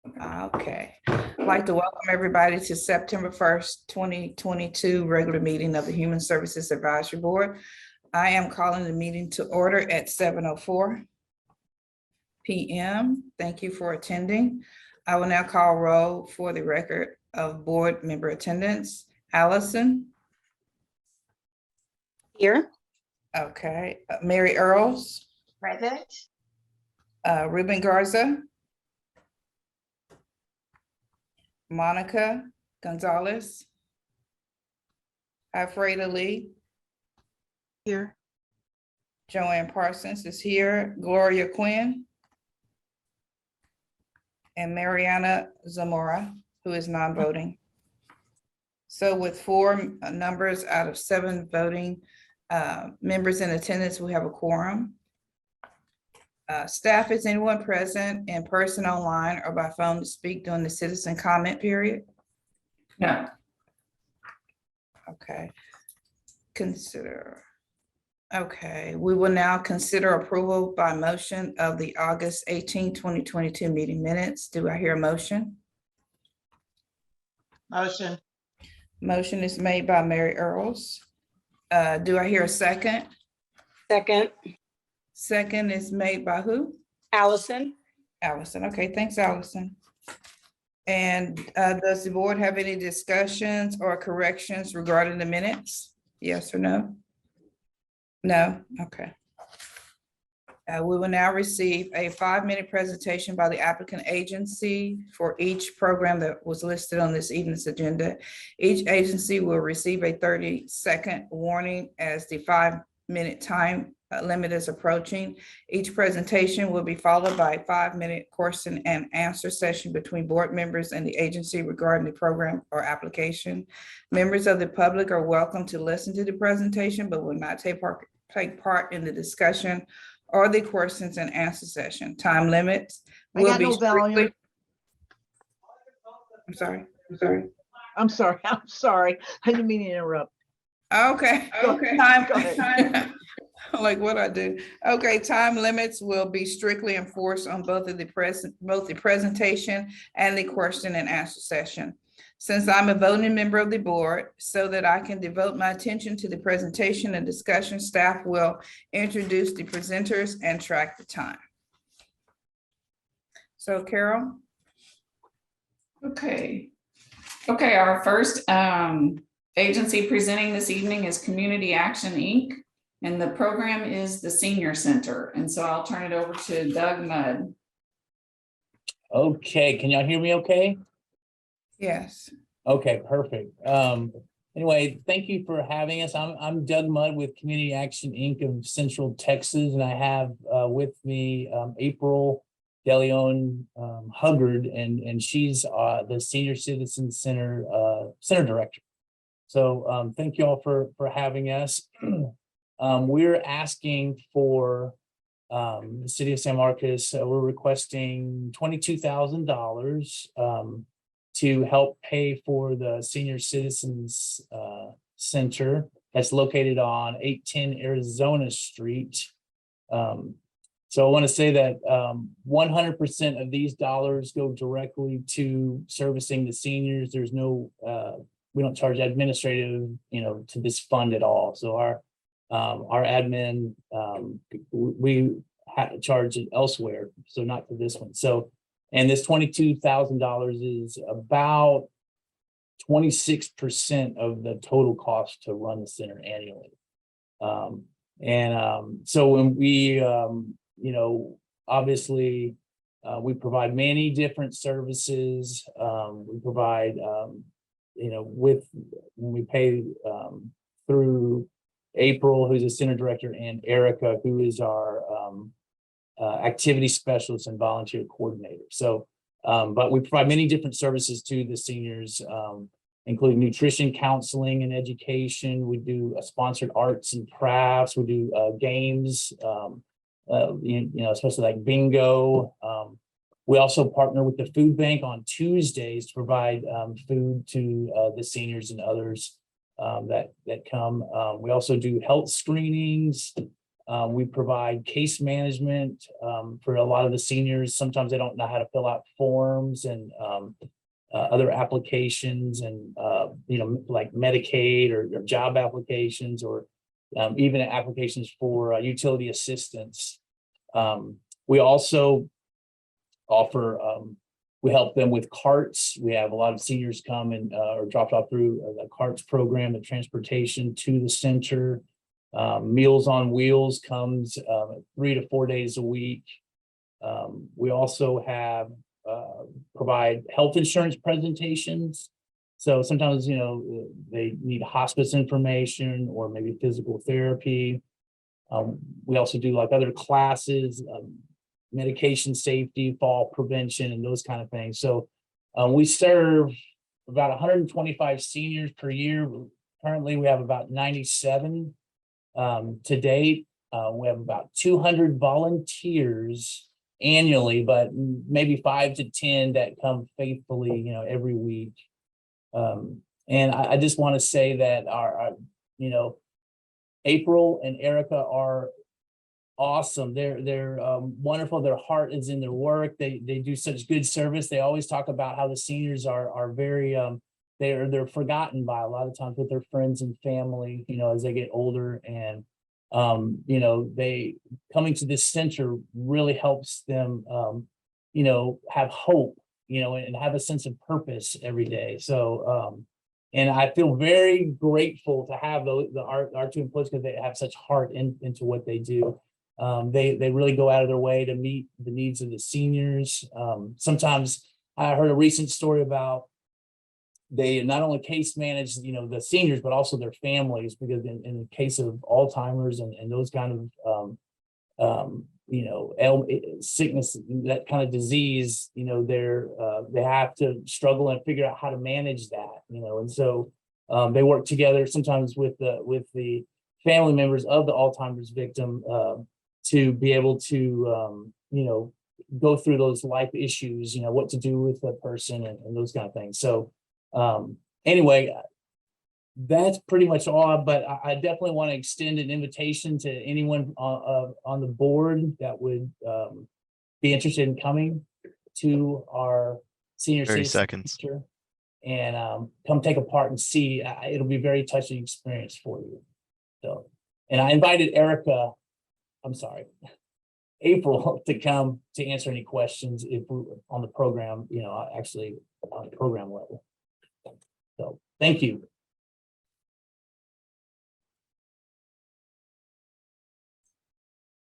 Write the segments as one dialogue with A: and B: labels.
A: Okay. I'd like to welcome everybody to September 1st, 2022 regular meeting of the Human Services Advisory Board. I am calling the meeting to order at 7:04 p.m. Thank you for attending. I will now call roll for the record of board member attendance. Allison,
B: Here.
A: okay. Mary Earls,
B: Present.
A: Ruben Garza, Monica Gonzalez, Alfreda Lee,
B: Here.
A: Joanne Parsons is here, Gloria Quinn, and Mariana Zamora, who is non-voting. So with four numbers out of 7 voting members in attendance, we have a quorum. Staff, is anyone present in person, online, or by phone to speak during the citizen comment period?
C: No.
A: Okay. Okay, we will now consider approval by motion of the August 18, 2022 meeting minutes. Do I hear a motion?
B: Motion.
A: Motion is made by Mary Earls. Do I hear a second?
B: Second.
A: Second is made by who?
B: Allison.
A: Allison. Okay, thanks, Allison. And does the board have any discussions or corrections regarding the minutes? Yes or no? No? Okay. We will now receive a 5-minute presentation by the applicant agency for each program that was listed on this evening's agenda. Each agency will receive a 30-second warning as the 5-minute time limit is approaching. Each presentation will be followed by a 5-minute question and answer session between board members and the agency regarding the program or application. Members of the public are welcome to listen to the presentation, but will not take part in the discussion or the questions and answer session. Time limits will be strictly. I'm sorry.
D: I'm sorry. I didn't mean to interrupt.
A: Okay.
D: Go ahead.
A: Time. Like what I do. Okay, time limits will be strictly enforced on both the presentation and the question and answer session. Since I'm a voting member of the board, so that I can devote my attention to the presentation and discussion, staff will introduce the presenters and track the time. So Carol.
C: Okay, our first agency presenting this evening is Community Action, Inc. And the program is the Senior Center. And so I'll turn it over to Doug Mudd.
E: Okay, can y'all hear me okay?
A: Yes.
E: Okay, perfect. Anyway, thank you for having us. I'm Doug Mudd with Community Action, Inc. of Central Texas, and I have with me April DeLeon Huggard, and she's the Senior Citizen Center Center Director. So thank you all for having us. We're asking for the city of San Marcos. We're requesting $22,000 to help pay for the Senior Citizens Center that's located on 810 Arizona Street. So I want to say that 100% of these dollars go directly to servicing the seniors. There's no, we don't charge administrative, to this fund at all. So our admin, we charge it elsewhere, so not for this one. So, and this $22,000 is about 26% of the total cost to run the center annually. So when we, obviously, we provide many different services. We provide, when we pay through April, who's a center director, and Erica, who is our activity specialist and volunteer coordinator. So, but we provide many different services to the seniors, including nutrition, counseling, and education. We do sponsored arts and crafts. We do games, especially like bingo. We also partner with the food bank on Tuesdays to provide food to the seniors and others that come. We also do health screenings. We provide case management for a lot of the seniors. Sometimes they don't know how to fill out forms and other applications and, like Medicaid or job applications or even applications for utility assistance. We also offer, we help them with carts. We have a lot of seniors come and or dropped off through the carts program and transportation to the center. Meals on Wheels comes 3 to 4 days a week. We also have provide health insurance presentations. So sometimes, they need hospice information or maybe physical therapy. We also do like other classes, medication safety, fall prevention, and those kind of things. So we serve about 125 seniors per year. Currently, we have about 97 to date. We have about 200 volunteers annually, but maybe 5 to 10 that come faithfully, every week. And I just want to say that our April and Erica are awesome. They're wonderful. Their heart is in their work. They do such good service. They always talk about how the seniors are very they're forgotten by a lot of times with their friends and family, as they get older. And they coming to this center really helps them have hope, and have a sense of purpose every day. So and I feel very grateful to have our two employees because they have such heart into what they do. They really go out of their way to meet the needs of the seniors. Sometimes I heard a recent story about they not only case manage, the seniors, but also their families, because in the case of Alzheimer's and those kind of, sickness, that kind of disease, they have to struggle and figure out how to manage that, and so they work together sometimes with the family members of the Alzheimer's victim to be able to, go through those life issues, what to do with the person and those kind of things. So anyway, that's pretty much all, but I definitely want to extend an invitation to anyone on the board that would be interested in coming to our senior
F: 30
E: citizen
F: seconds.
E: center and come take a part and see. It'll be a very touching experience for you. So, and I invited April to come to answer any questions if we on the program, actually on the program level. So thank you.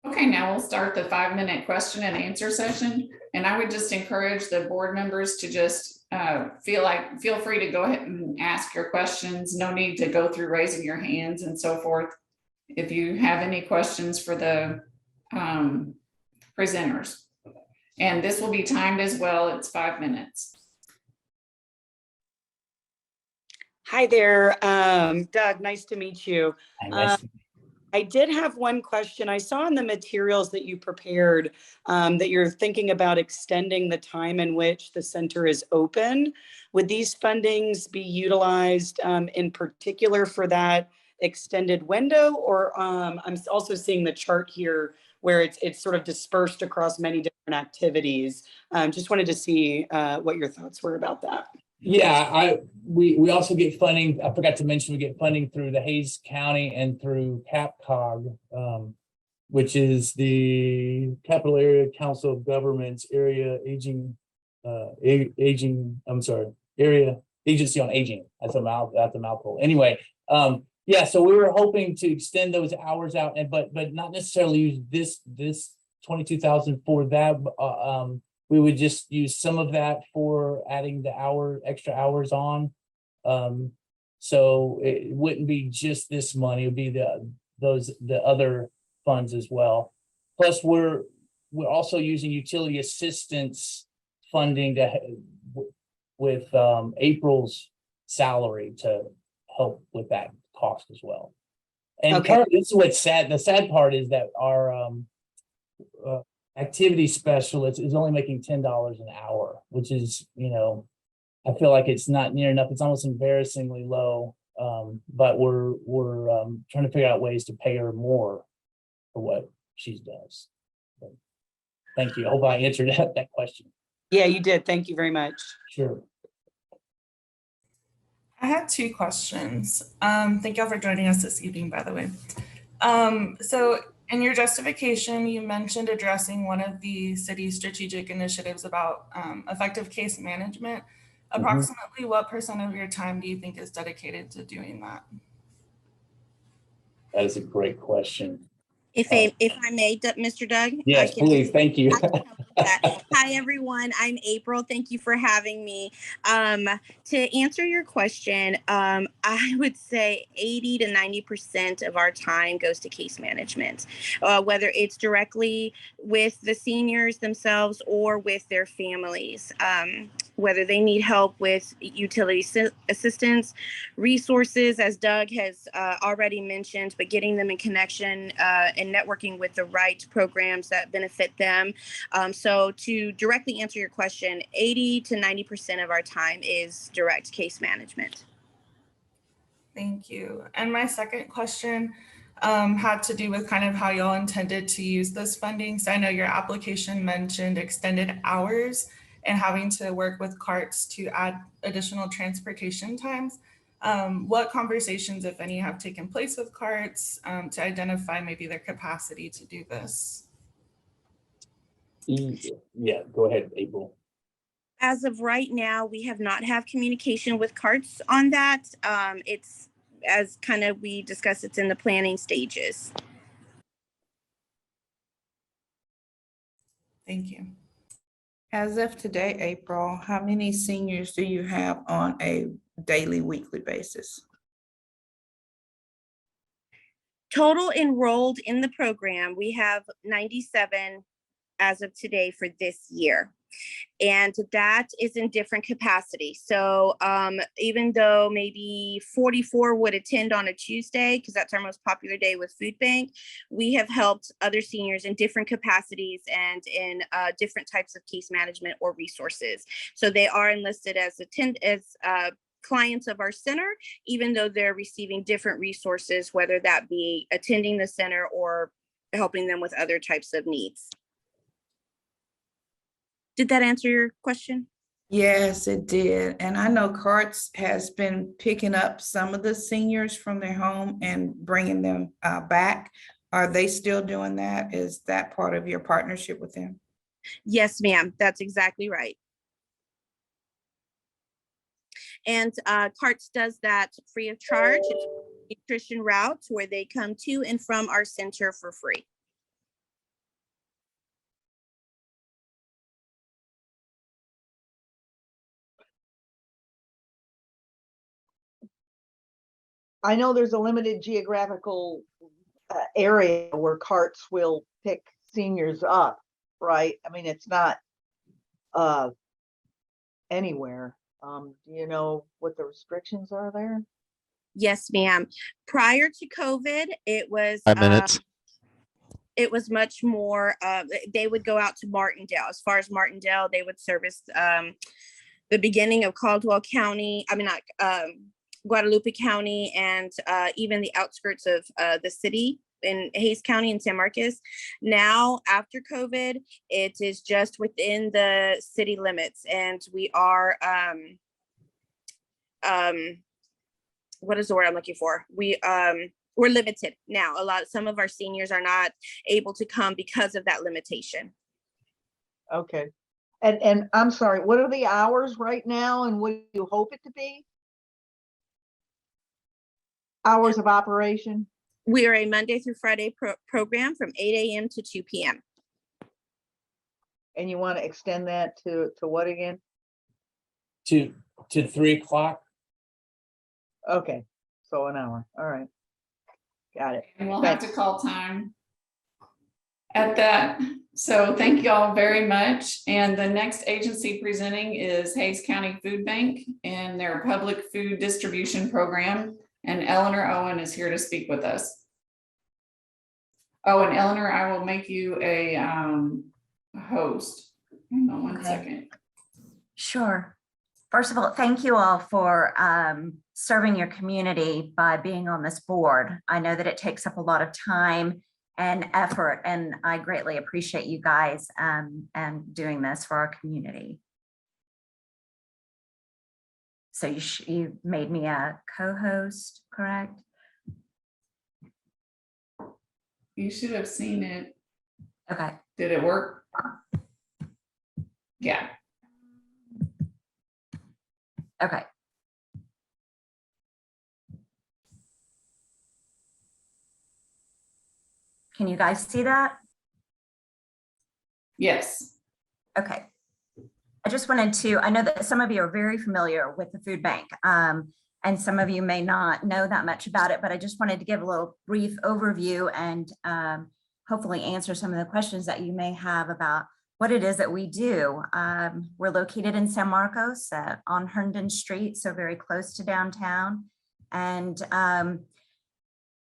C: Okay, now we'll start the 5-minute question and answer session. And I would just encourage the board members to just feel free to go ahead and ask your questions. No need to go through raising your hands and so forth. If you have any questions for the presenters. And this will be timed as well. It's 5 minutes.
B: Hi there, Doug, nice to meet you.
E: Nice to
B: I did have one question. I saw in the materials that you prepared that you're thinking about extending the time in which the center is open. Would these fundings be utilized in particular for that extended window? Or I'm also seeing the chart here where it's sort of dispersed across many different activities. Just wanted to see what your thoughts were about that.
E: Yeah, we also get funding. I forgot to mention, we get funding through the Hays County and through CAPCOG, which is the Capital Area Council of Governments Area Aging, Area Agency on Aging. That's a mouthful. Anyway, yeah, so we were hoping to extend those hours out, but not necessarily use this 22,000 for that. We would just use some of that for adding the extra hours on. So it wouldn't be just this money, it would be the other funds as well. Plus, we're also using utility assistance funding with April's salary to help with that cost as well. And
B: Okay.
E: currently, this is what's sad. The sad part is that our activity specialist is only making $10 an hour, which is, I feel like it's not near enough. It's almost embarrassingly low. But we're trying to figure out ways to pay her more. for what she does. But thank you. I hope I answered that question.
B: Yeah, you did. Thank you very much.
E: Sure.
F: I had two questions. Thank y'all for joining us this evening, by the way. So in your justification, you mentioned addressing one of the city's strategic initiatives about effective case management. Approximately what % of your time do you think is dedicated to doing that?
E: That is a great question.
G: If I may, Mr. Doug?
E: Yes, please. Thank you.
G: Hi, everyone. I'm April. Thank you for having me. To answer your question, I would say 80 to 90% of our time goes to case management, whether it's directly with the seniors themselves or with their families. Whether they need help with utility assistance, resources, as Doug has already mentioned, but getting them in connection and networking with the right programs that benefit them. So to directly answer your question, 80 to 90% of our time is direct case management.
F: Thank you. And my second question had to do with kind of how y'all intended to use this funding. So I know your application mentioned extended hours and having to work with carts to add additional transportation times. What conversations, if any, have taken place with carts to identify maybe their capacity to do this?
E: Yeah, go ahead, April.
G: As of right now, we have not had communication with carts on that. It's, as kind of we discussed, it's in the planning stages.
F: Thank you.
A: As of today, April, how many seniors do you have on a daily, weekly basis?
G: Total enrolled in the program, we have 97 as of today for this year. And that is in different capacity. So even though maybe 44 would attend on a Tuesday, because that's our most popular day with Food Bank, we have helped other seniors in different capacities and in different types of case management or resources. So they are enlisted as clients of our center, even though they're receiving different resources, whether that be attending the center or helping them with other types of needs. Did that answer your question?
A: Yes, it did. And I know Carts has been picking up some of the seniors from their home and bringing them back. Are they still doing that? Is that part of your partnership with them?
G: Yes, ma'am. That's exactly right. And CARTS does that free of charge. It's nutrition routes where they come to and from our center for free.
D: I know there's a limited geographical area where carts will pick seniors up, right? I mean, it's not anywhere. Do you know what the restrictions are there?
G: Yes, ma'am. Prior to COVID, it was
H: 5 minutes.
G: it was much more, they would go out to Martindale. As far as Martindale, they would service the beginning of Caldwell County, Guadalupe County, and even the outskirts of the city in Hayes County and San Marcos. Now, after COVID, it is just within the city limits, and we are, what is the word I'm looking for? We're limited now. Some of our seniors are not able to come because of that limitation.
D: Okay. And I'm sorry, what are the hours right now and what do you hope it to be? Hours of operation?
G: We are a Monday through Friday program from 8 a.m. to 2 p.m.
D: And you want to extend that to what again?
E: To 3 o'clock.
D: Okay, so an hour. All right. Got it.
C: And we'll have to call time at that. So thank you all very much. And the next agency presenting is Hayes County Food Bank and their public food distribution program. And Eleanor Owen is here to speak with us. Oh, and Eleanor, I will make you a host. Hang on one second.
I: Sure. First of all, thank you all for serving your community by being on this board. I know that it takes up a lot of time and effort. And I greatly appreciate you guys and doing this for our community. So you made me a co-host, correct?
C: You should have seen it.
I: Okay.
C: Did it work? Yeah.
I: Okay. Can you guys see that?
C: Yes.
I: Okay. I just wanted to, I know that some of you are very familiar with the food bank, and some of you may not know that much about it, but I just wanted to give a little brief overview and hopefully answer some of the questions that you may have about what it is that we do. We're located in San Marcos on Herndon Street, so very close to downtown. And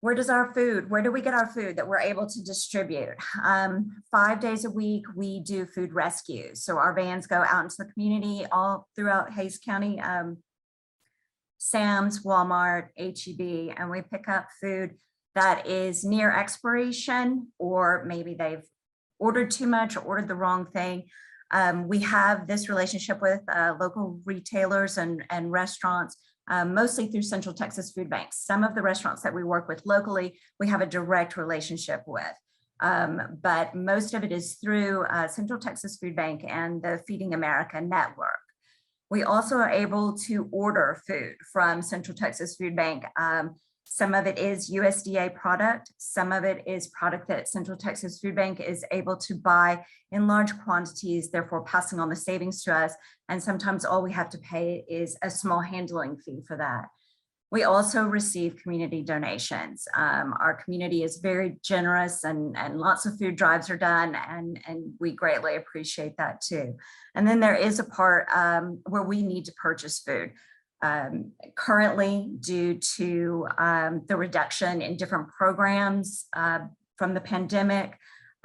I: where do we get our food that we're able to distribute? 5 days a week, we do food rescues. So our vans go out into the community all throughout Hays County, Sam's, Walmart, HEB, and we pick up food that is near expiration, or maybe they've ordered too much or ordered the wrong thing. We have this relationship with local retailers and restaurants, mostly through Central Texas Food Banks. Some of the restaurants that we work with locally, we have a direct relationship with, but most of it is through Central Texas Food Bank and the Feeding America network. We also are able to order food from Central Texas Food Bank. Some of it is USDA product. Some of it is product that Central Texas Food Bank is able to buy in large quantities, therefore passing on the savings to us. And sometimes all we have to pay is a small handling fee for that. We also receive community donations. Our community is very generous, and lots of food drives are done, and we greatly appreciate that too. And then there is a part where we need to purchase food. Currently, due to the reduction in different programs from the pandemic,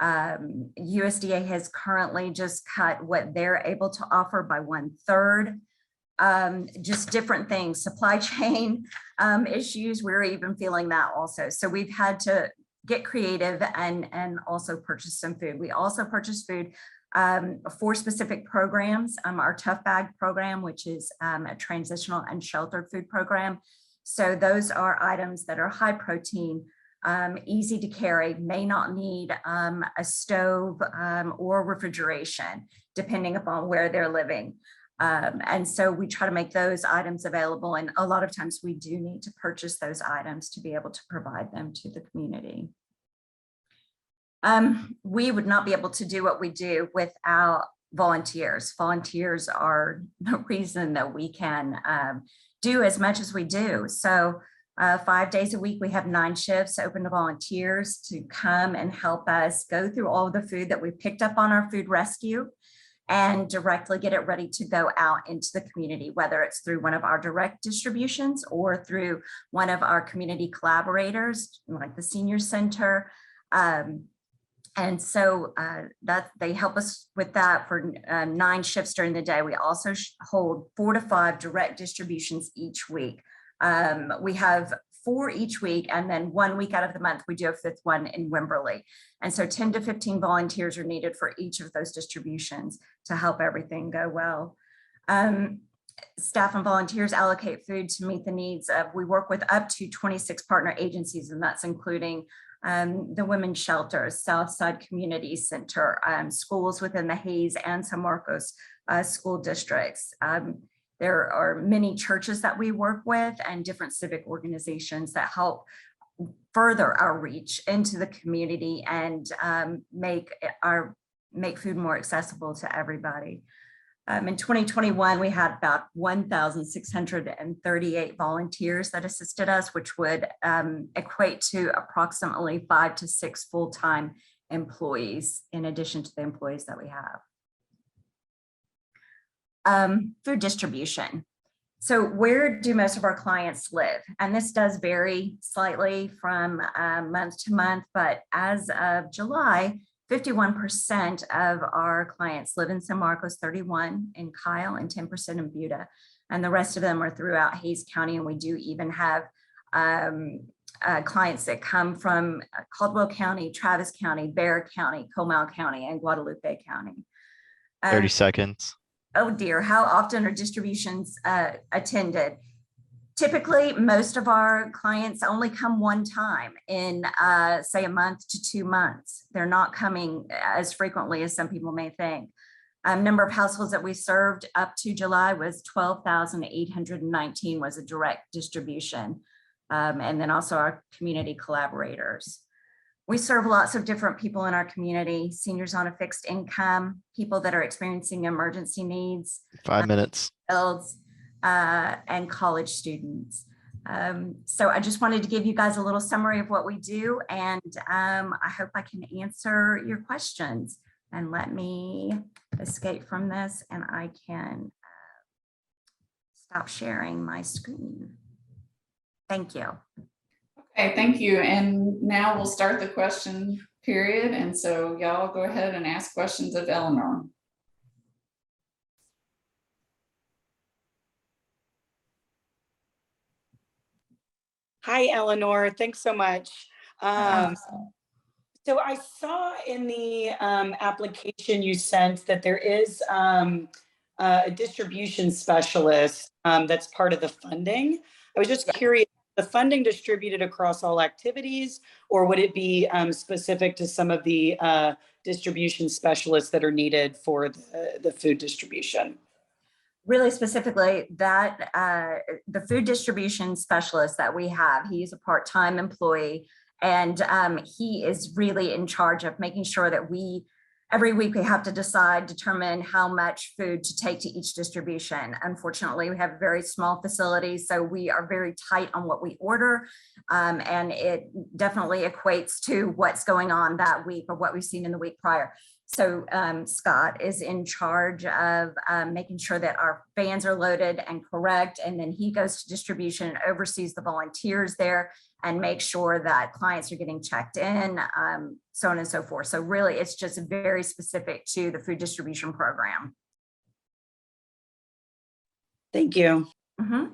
I: USDA has currently just cut what they're able to offer by 1/3. Just different things, supply chain issues, we're even feeling that also. So we've had to get creative and also purchase some food. We also purchase food for specific programs, our Tough Bag program, which is a transitional and sheltered food program. So those are items that are high protein, easy to carry, may not need a stove or refrigeration, depending upon where they're living. And so we try to make those items available. And a lot of times we do need to purchase those items to be able to provide them to the community. We would not be able to do what we do without volunteers. Volunteers are the reason that we can do as much as we do. So 5 days a week, we have 9 shifts open to volunteers to come and help us go through all of the food that we picked up on our food rescue and directly get it ready to go out into the community, whether it's through one of our direct distributions or through one of our community collaborators, like the Senior Center. And so that they help us with that for 9 shifts during the day. We also hold 4 to 5 direct distributions each week. We have 4 each week, and then 1 week out of the month, we do a 5th one in Wimberley. And so 10 to 15 volunteers are needed for each of those distributions to help everything go well. Staff and volunteers allocate food to meet the needs of, we work with up to 26 partner agencies, and that's including the women's shelters, Southside Community Center, schools within the Hays and San Marcos school districts. There are many churches that we work with and different civic organizations that help further our reach into the community and make food more accessible to everybody. In 2021, we had about 1,638 volunteers that assisted us, which would equate to approximately 5 to 6 full-time employees in addition to the employees that we have. Food distribution. So where do most of our clients live? And this does vary slightly from month to month, but as of July, 51% of our clients live in San Marcos, 31 in Kyle, and 10% in Buda. And the rest of them are throughout Hays County. And we do even have clients that come from Caldwell County, Travis County, Bear County, Comal County, and Guadalupe County.
H: 30 seconds.
I: Oh dear, how often are distributions attended? Typically, most of our clients only come one time in, say, a month to 2 months. They're not coming as frequently as some people may think. Number of households that we served up to July was 12,819 was a direct distribution. And then also our community collaborators. We serve lots of different people in our community, seniors on a fixed income, people that are experiencing emergency needs,
H: 5 minutes.
I: adults, and college students. So I just wanted to give you guys a little summary of what we do, and I hope I can answer your questions. And let me escape from this and I can stop sharing my screen. Thank you.
C: Okay, thank you. And now we'll start the question period. And so y'all go ahead and ask questions of Eleanor.
B: Hi, Eleanor. Thanks so much. So I saw in the application you sent that there is a distribution specialist that's part of the funding. I was just curious, the funding distributed across all activities, or would it be specific to some of the distribution specialists that are needed for the food distribution?
I: Really specifically, that the food distribution specialist that we have, he's a part-time employee, and he is really in charge of making sure that every week we have to determine how much food to take to each distribution. Unfortunately, we have a very small facility, so we are very tight on what we order, and it definitely equates to what's going on that week or what we've seen in the week prior. So Scott is in charge of making sure that our vans are loaded and correct, and then he goes to distribution and oversees the volunteers there and makes sure that clients are getting checked in, so on and so forth. So really, it's just very specific to the food distribution program.
B: Thank you.
I: Mm-hmm.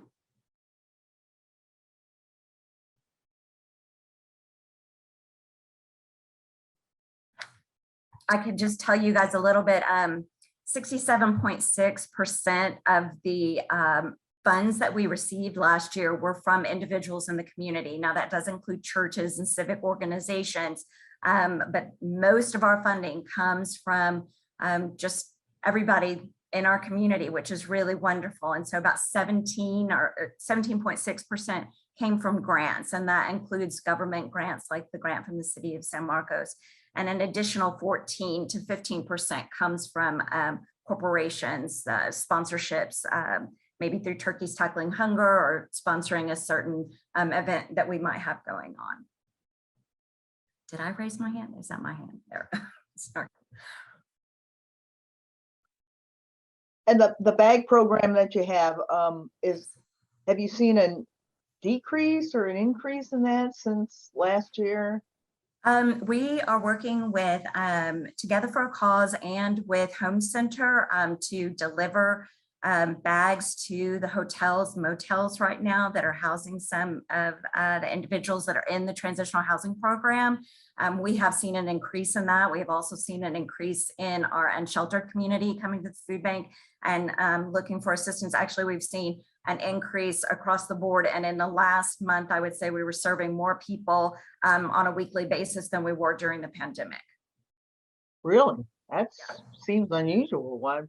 I: I could just tell you guys a little bit, 67.6% of the funds that we received last year were from individuals in the community. Now that does include churches and civic organizations, but most of our funding comes from just everybody in our community, which is really wonderful. And so about 17.6% came from grants, and that includes government grants like the grant from the city of San Marcos. And an additional 14 to 15% comes from corporations, sponsorships, maybe through Turkeys Tackling Hunger or sponsoring a certain event that we might have going on. Did I raise my hand? Is that my hand there? Sorry.
D: And the bag program that you have have you seen a decrease or an increase in that since last year?
I: We are working with Together for a Cause and with Home Center to deliver bags to the hotels, motels right now that are housing some of the individuals that are in the transitional housing program. We have seen an increase in that. We have also seen an increase in our unsheltered community coming to the food bank and looking for assistance. Actually, we've seen an increase across the board. And in the last month, I would say we were serving more people on a weekly basis than we were during the pandemic.
D: Really? That seems unusual. Why?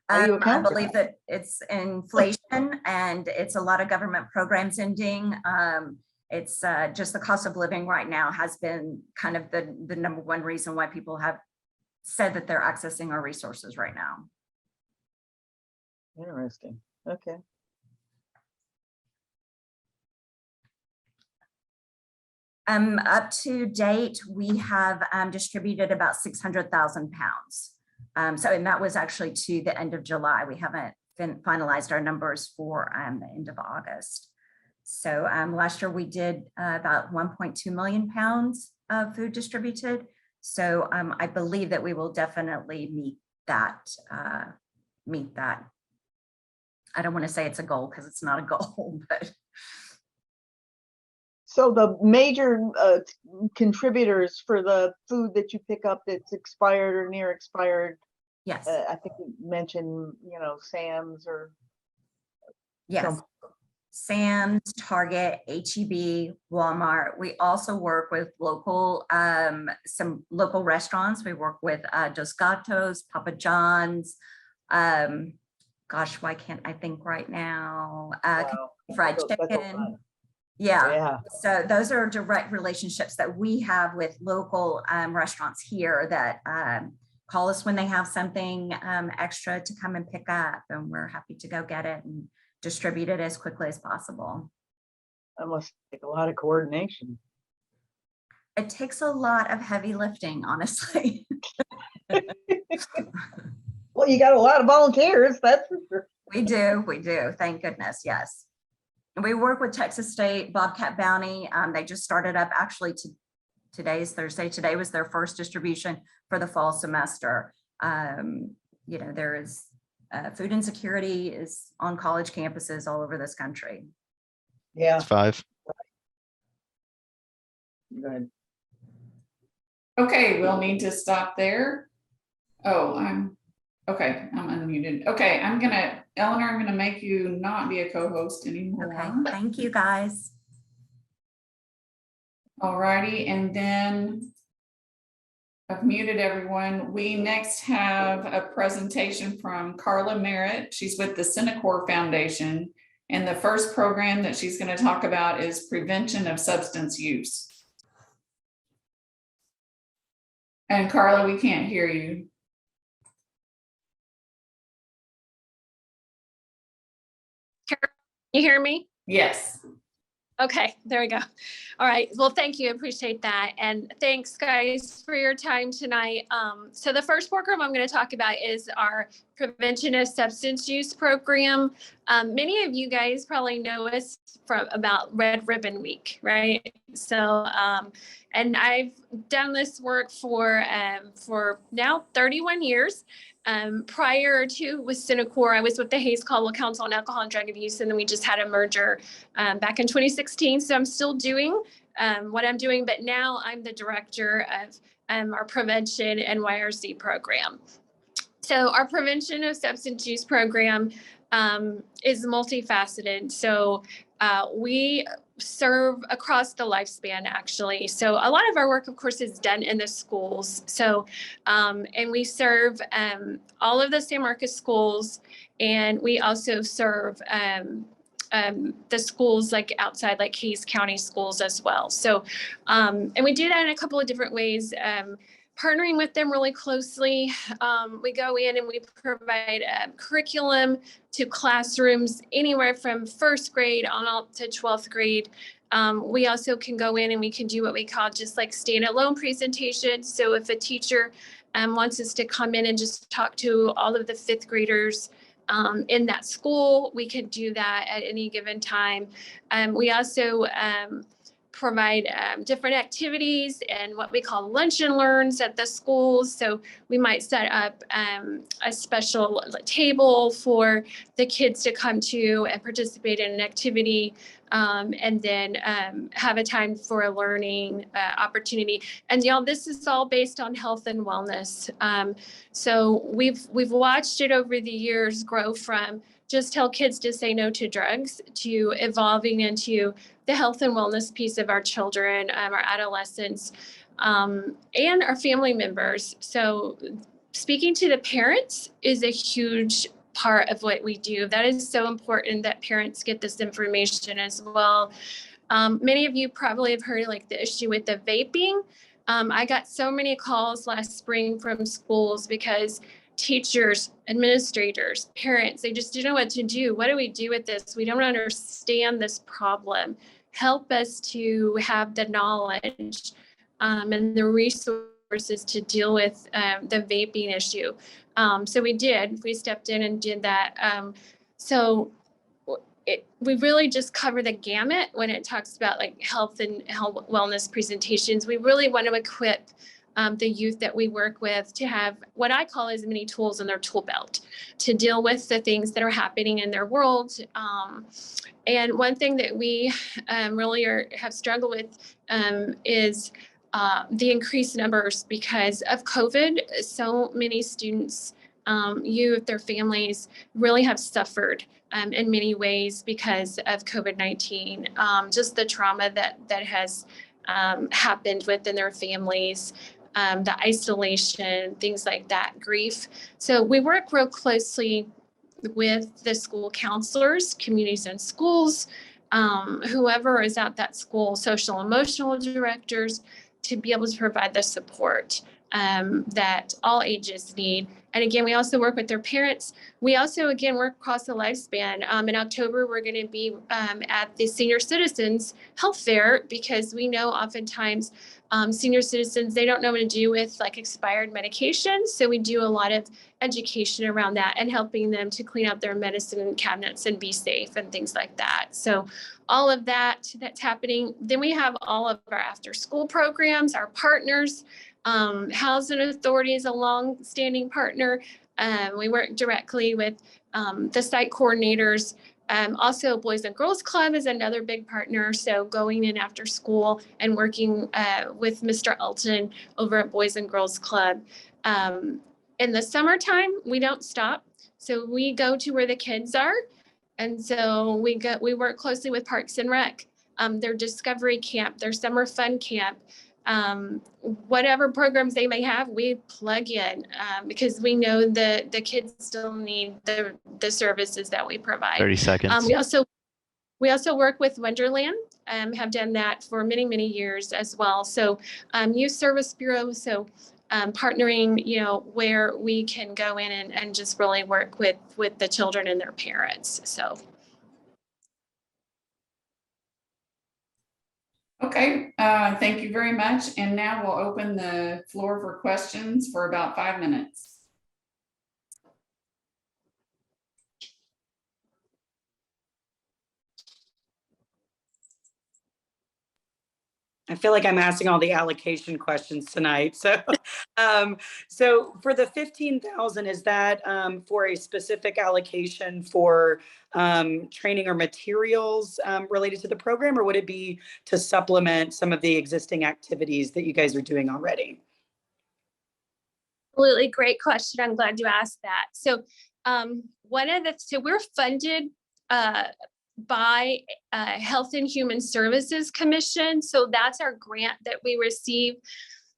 D: How do you
I: I
D: account for
I: believe that it's inflation and it's a lot of government programs ending. It's just the cost of living right now has been kind of the number one reason why people have said that they're accessing our resources right now.
D: Interesting. Okay.
I: Up to date, we have distributed about 600,000 pounds. And that was actually to the end of July. We haven't finalized our numbers for the end of August. So last year we did about 1.2 million pounds of food distributed. So I believe that we will definitely meet that. I don't want to say it's a goal because it's not a goal, but.
D: So the major contributors for the food that you pick up that's expired or near expired,
I: Yes,
D: I think you mentioned, Sam's or
I: yes.
D: some.
I: Sam's, Target, HEB, Walmart. We also work with some local restaurants. We work with Dos Gatos, Papa John's. Gosh, why can't I think right now?
D: Wow,
I: Fried
D: that's a
I: chicken.
D: lot.
I: Yeah.
D: Yeah,
I: So those are direct relationships that we have with local restaurants here that call us when they have something extra to come and pick up, and we're happy to go get it and distribute it as quickly as possible.
D: that must take a lot of coordination.
I: It takes a lot of heavy lifting, honestly.
D: Well, you got a lot of volunteers, that's for sure.
I: We do. Thank goodness, yes. And we work with Texas State Bobcat Bounty. They just started up actually today's Thursday. Today was their first distribution for the fall semester. There is food insecurity is on college campuses all over this country.
D: Yeah,
H: It's 5.
D: good.
C: Okay, we'll need to stop there. Oh, I'm unmuted. Okay, Eleanor, I'm gonna make you not be a co-host anymore.
I: Okay, thank you, guys.
C: Alrighty, and then I've muted everyone. We next have a presentation from Carla Merritt. She's with the Synacor Foundation. And the first program that she's going to talk about is prevention of substance use. And Carla, we can't hear you.
J: You hear me?
C: Yes.
J: Okay, there we go. All right. Well, thank you. Appreciate that. And thanks, guys, for your time tonight. So the first program I'm going to talk about is our prevention of substance use program. Many of you guys probably know us from about Red Ribbon Week, right? So, and I've done this work for now 31 years. Prior to with Synacor, I was with the Hays Caldwell Council on Alcohol and Drug Abuse, and then we just had a merger back in 2016. So I'm still doing what I'm doing, but now I'm the director of our prevention and YRC program. So our prevention of substance use program is multifaceted. So we serve across the lifespan, actually. So a lot of our work, of course, is done in the schools. So, and we serve all of the San Marcos schools, and we also serve the schools like outside, like Hays County schools as well. So, and we do that in a couple of different ways. Partnering with them really closely. We go in and we provide curriculum to classrooms anywhere from first grade on up to 12th grade. We also can go in and we can do what we call just like stand-alone presentations. So if a teacher wants us to come in and just talk to all of the 5th graders in that school, we could do that at any given time. We also provide different activities and what we call lunch and learns at the schools. So we might set up a special table for the kids to come to and participate in an activity, and then have a time for a learning opportunity. And y'all, this is all based on health and wellness. So we've watched it over the years grow from just tell kids to say no to drugs to evolving into the health and wellness piece of our children, our adolescents, and our family members. So speaking to the parents is a huge part of what we do. That is so important that parents get this information as well. Many of you probably have heard like the issue with the vaping. I got so many calls last spring from schools because teachers, administrators, parents, they just didn't know what to do. What do we do with this? We don't understand this problem. Help us to have the knowledge and the resources to deal with the vaping issue. So we stepped in and did that. We really just cover the gamut when it talks about like health and health wellness presentations. We really want to equip the youth that we work with to have what I call as many tools in their tool belt to deal with the things that are happening in their world. And one thing that we really have struggled with is the increased numbers because of COVID. So many students, youth, their families really have suffered in many ways because of COVID-19. Just the trauma that has happened within their families, the isolation, things like that, grief. So we work real closely with the school counselors, communities and schools, whoever is at that school, social emotional directors, to be able to provide the support that all ages need. And again, we also work with their parents. We also, again, work across the lifespan. In October, we're going to be at the Senior Citizens Health Fair because we know oftentimes senior citizens, they don't know what to do with like expired medications. So we do a lot of education around that and helping them to clean up their medicine cabinets and be safe and things like that. So all of that's happening. Then we have all of our after school programs, our partners. Housing Authority is a long-standing partner. We work directly with the site coordinators. Also, Boys and Girls Club is another big partner. So going in after school and working with Mr. Elton over at Boys and Girls Club. In the summertime, we don't stop. So we go to where the kids are. And so we work closely with Parks and Rec, their Discovery Camp, their Summer Fun Camp. Whatever programs they may have, we plug in because we know the kids still need the services that we provide.
H: 30 seconds.
J: We also work with Wonderland, have done that for many, many years as well. So Youth Service Bureau, so partnering, where we can go in and just really work with the children and their parents. So.
C: Okay, thank you very much. And now we'll open the floor for questions for about 5 minutes.
B: I feel like I'm asking all the allocation questions tonight. So, so for the 15,000, is that for a specific allocation for training or materials related to the program, or would it be to supplement some of the existing activities that you guys are doing already?
J: Absolutely, great question. I'm glad you asked that. So, so we're funded by Health and Human Services Commission. So that's our grant that we receive.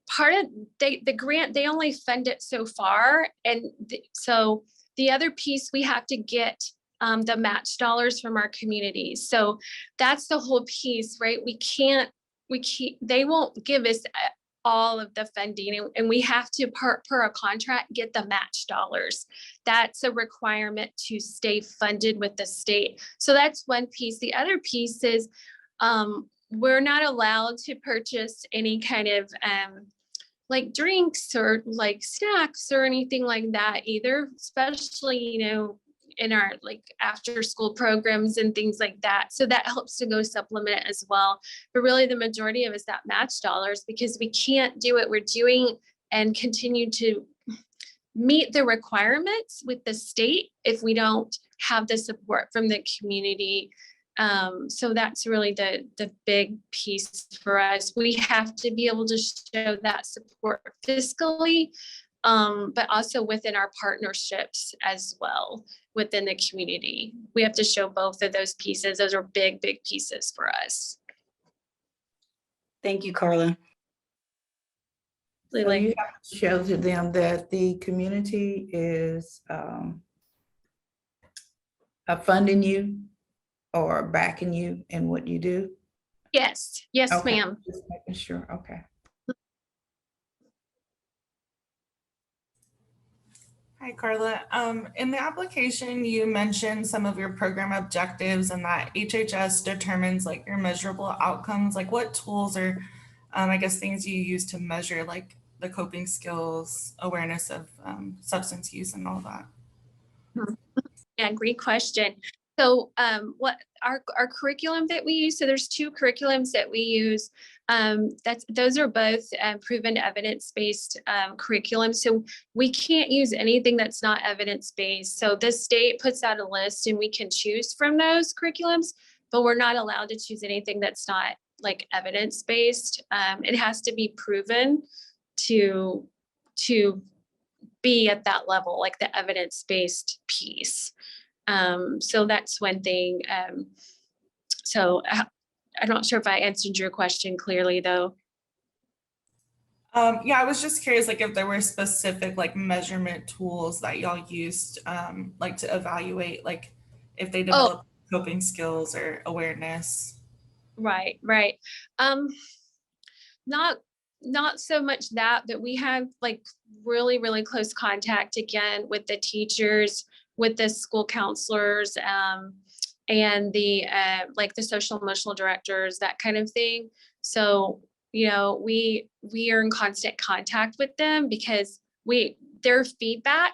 J: Part of the grant, they only fund it so far. And so the other piece, we have to get the match dollars from our communities. So that's the whole piece, right? They won't give us all of the funding, and we have to, per a contract, get the match dollars. That's a requirement to stay funded with the state. So that's one piece. The other piece is we're not allowed to purchase any kind of like drinks or like snacks or anything like that either, especially, in our like after school programs and things like that. So that helps to go supplement as well. But really the majority of it is that match dollars, because we can't do what we're doing and continue to meet the requirements with the state if we don't have the support from the community. So that's really the big piece for us. We have to be able to show that support fiscally, but also within our partnerships as well within the community. We have to show both of those pieces. Those are big, big pieces for us.
B: Thank you, Carla.
A: So you have to show to them that the community is funding you or backing you in what you do?
J: Yes,
A: Okay.
J: ma'am.
A: Just making sure, okay.
F: Hi, Carla. In the application, you mentioned some of your program objectives and that HHS determines like your measurable outcomes. Like what tools or I guess things you use to measure like the coping skills, awareness of substance use and all that?
J: Yeah, great question. So what our curriculum that we use, so there's two curriculums that we use. Those are both proven evidence-based curriculums. So we can't use anything that's not evidence-based. So the state puts out a list and we can choose from those curriculums, but we're not allowed to choose anything that's not like evidence-based. It has to be proven to be at that level, like the evidence-based piece. So that's one thing. So I'm not sure if I answered your question clearly though.
F: Yeah, I was just curious, like if there were specific like measurement tools that y'all used, like to evaluate, like if they develop coping skills or awareness.
J: Right. Not so much that, but we have like really, really close contact again with the teachers, with the school counselors, and the like the social emotional directors, that kind of thing. So, you know, we are in constant contact with them because their feedback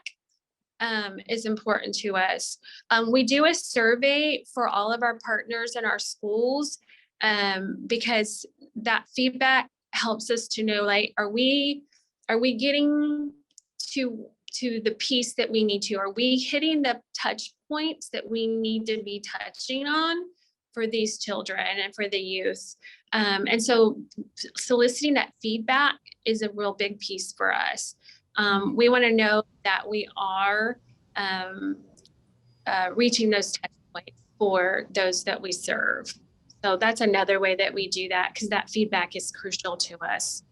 J: is important to us. We do a survey for all of our partners in our schools because that feedback helps us to know, like, are we getting to the piece that we need to? Are we hitting the touch points that we need to be touching on for these children and for the youth? And so soliciting that feedback is a real big piece for us. We want to know that we are reaching those touch points for those that we serve. So that's another way that we do that, because that feedback is crucial to us.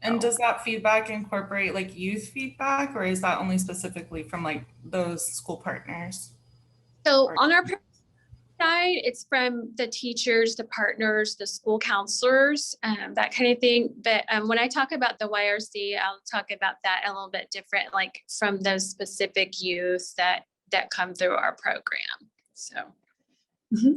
F: And does that feedback incorporate like youth feedback, or is that only specifically from like those school partners?
J: So on our side, it's from the teachers, the partners, the school counselors, that kind of thing. But when I talk about the YRC, I'll talk about that a little bit different, like from those specific youth that come through our program. So. Mm-hmm.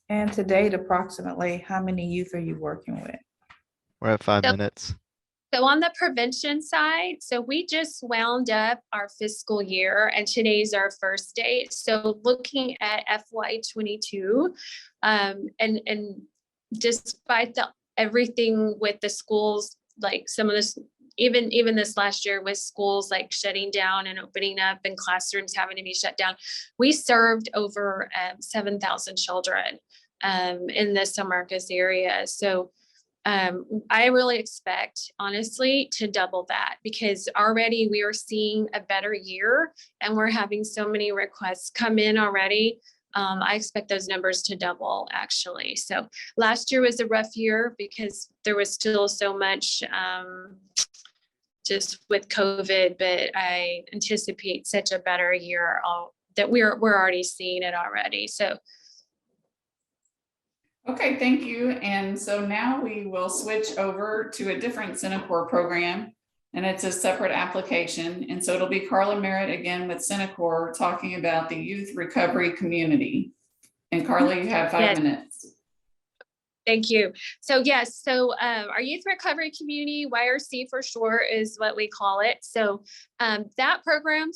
A: And to date, approximately how many youth are you working with?
H: We're at 5 minutes.
J: So on the prevention side, so we just wound up our fiscal year and today's our first day. So looking at FY22, and despite everything with the schools, like some of this, even this last year with schools like shutting down and opening up and classrooms having to be shut down, we served over 7,000 children in the San Marcos area. So I really expect, honestly, to double that, because already we are seeing a better year and we're having so many requests come in already. I expect those numbers to double, actually. So last year was a rough year because there was still so much just with COVID, but I anticipate such a better year that we're already seeing it already. So.
C: Okay, thank you. And so now we will switch over to a different Centacor program, and it's a separate application. And so it'll be Carla Merritt again with Centacor talking about the youth recovery community. And Carla, you have 5 minutes.
J: Thank you. So yes, our youth recovery community, YRC for short, is what we call it. So that program,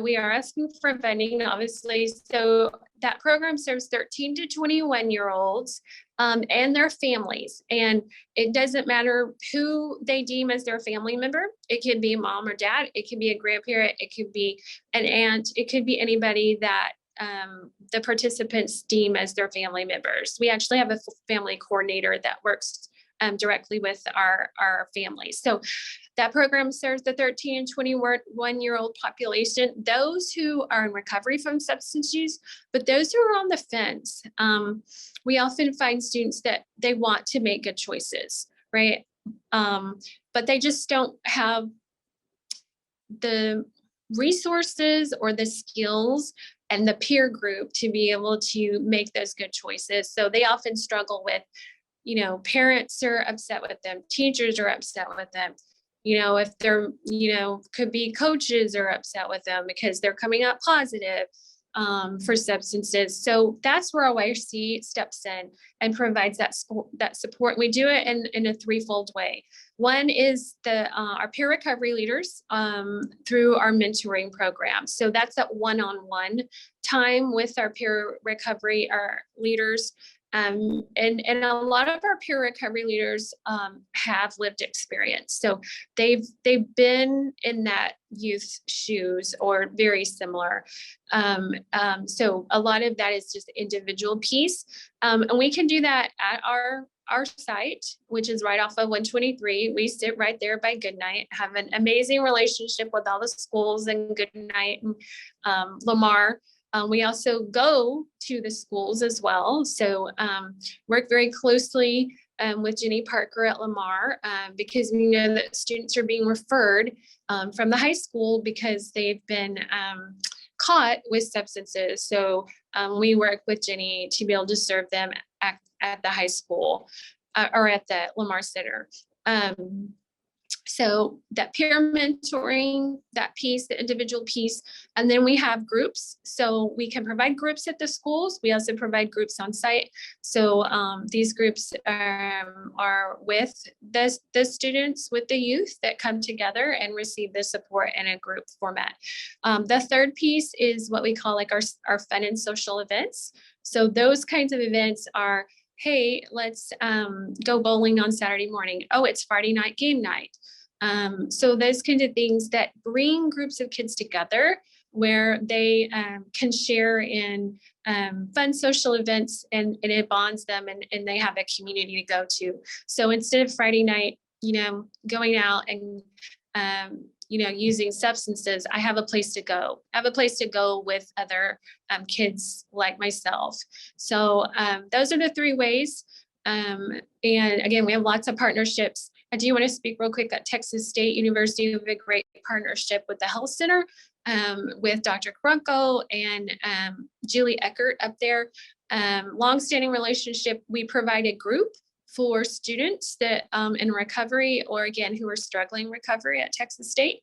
J: we are asking for funding, obviously. So that program serves 13 to 21-year-olds and their families. And it doesn't matter who they deem as their family member. It could be mom or dad. It could be a grandparent. It could be an aunt. It could be anybody that the participants deem as their family members. We actually have a family coordinator that works directly with our families. So that program serves the 13 and 21-year-old population, those who are in recovery from substance use, but those who are on the fence. We often find students that they want to make good choices, right? But they just don't have the resources or the skills and the peer group to be able to make those good choices. So they often struggle with, parents are upset with them, teachers are upset with them. If they're, could be coaches are upset with them because they're coming out positive. for substances. So that's where OYC steps in and provides that support. We do it in a threefold way. One is our peer recovery leaders through our mentoring program. So that's that one-on-one time with our peer recovery, our leaders. And a lot of our peer recovery leaders have lived experience. So they've been in that youth's shoes or very similar. So a lot of that is just individual piece. And we can do that at our site, which is right off of 123. We sit right there by Goodnight, have an amazing relationship with all the schools and Goodnight and Lamar. We also go to the schools as well. So work very closely with Jenny Parker at Lamar because we know that students are being referred from the high school because they've been caught with substances. So we work with Jenny to be able to serve them at the high school or at the Lamar Center. So that peer mentoring, that piece, the individual piece, and then we have groups. So we can provide groups at the schools. We also provide groups on site. So these groups are with the students, with the youth that come together and receive the support in a group format. The third piece is what we call like our fun and social events. So those kinds of events are, hey, let's go bowling on Saturday morning. Oh, it's Friday night game night. So those kinds of things that bring groups of kids together where they can share in fun social events and it bonds them and they have a community to go to. So instead of Friday night, going out and, using substances, I have a place to go. I have a place to go with other kids like myself. So those are the three ways. And again, we have lots of partnerships. I do want to speak real quick at Texas State University. We have a great partnership with the Health Center, with Dr. Krunko and Julie Eckert up there. Longstanding relationship. We provide a group for students that in recovery or again, who are struggling recovery at Texas State.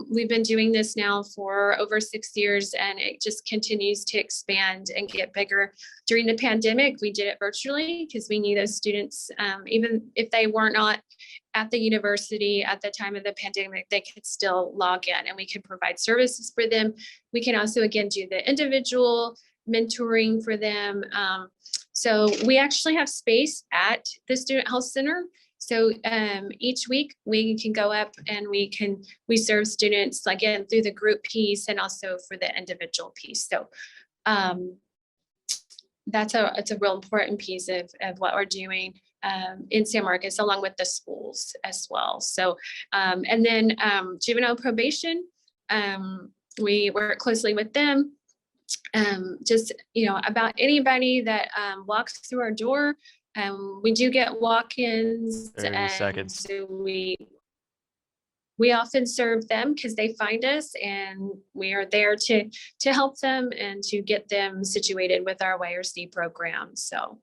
J: We've been doing this now for over 6 years and it just continues to expand and get bigger. During the pandemic, we did it virtually because we knew those students, even if they were not at the university at the time of the pandemic, they could still log in and we could provide services for them. We can also, again, do the individual mentoring for them. So we actually have space at the Student Health Center. So each week we can go up and we serve students again through the group piece and also for the individual piece. So it's a real important piece of what we're doing in San Marcos along with the schools as well. So and then juvenile probation, we work closely with them. Just, about anybody that walks through our door. We do get walk-ins.
H: 30 seconds.
J: So we often serve them because they find us and we are there to help them and to get them situated with our YRC program. So.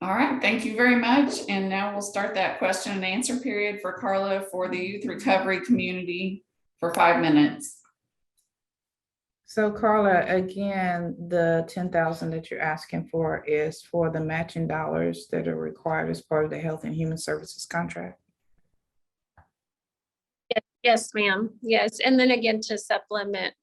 C: All right, thank you very much. And now we'll start that question and answer period for Carla for the youth recovery community for 5 minutes.
A: So Carla, again, the 10,000 that you're asking for is for the matching dollars that are required as part of the Health and Human Services contract.
J: Yes, ma'am. Yes. And then again, to supplement,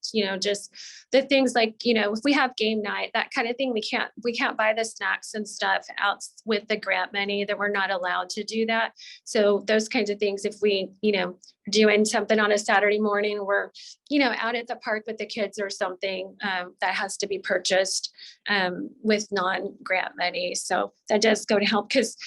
J: just the things like, if we have game night, that kind of thing, we can't buy the snacks and stuff out with the grant money, that we're not allowed to do that. So those kinds of things, if we, doing something on a Saturday morning, we're, out at the park with the kids or something, that has to be purchased with non-grant money. So that does go to help because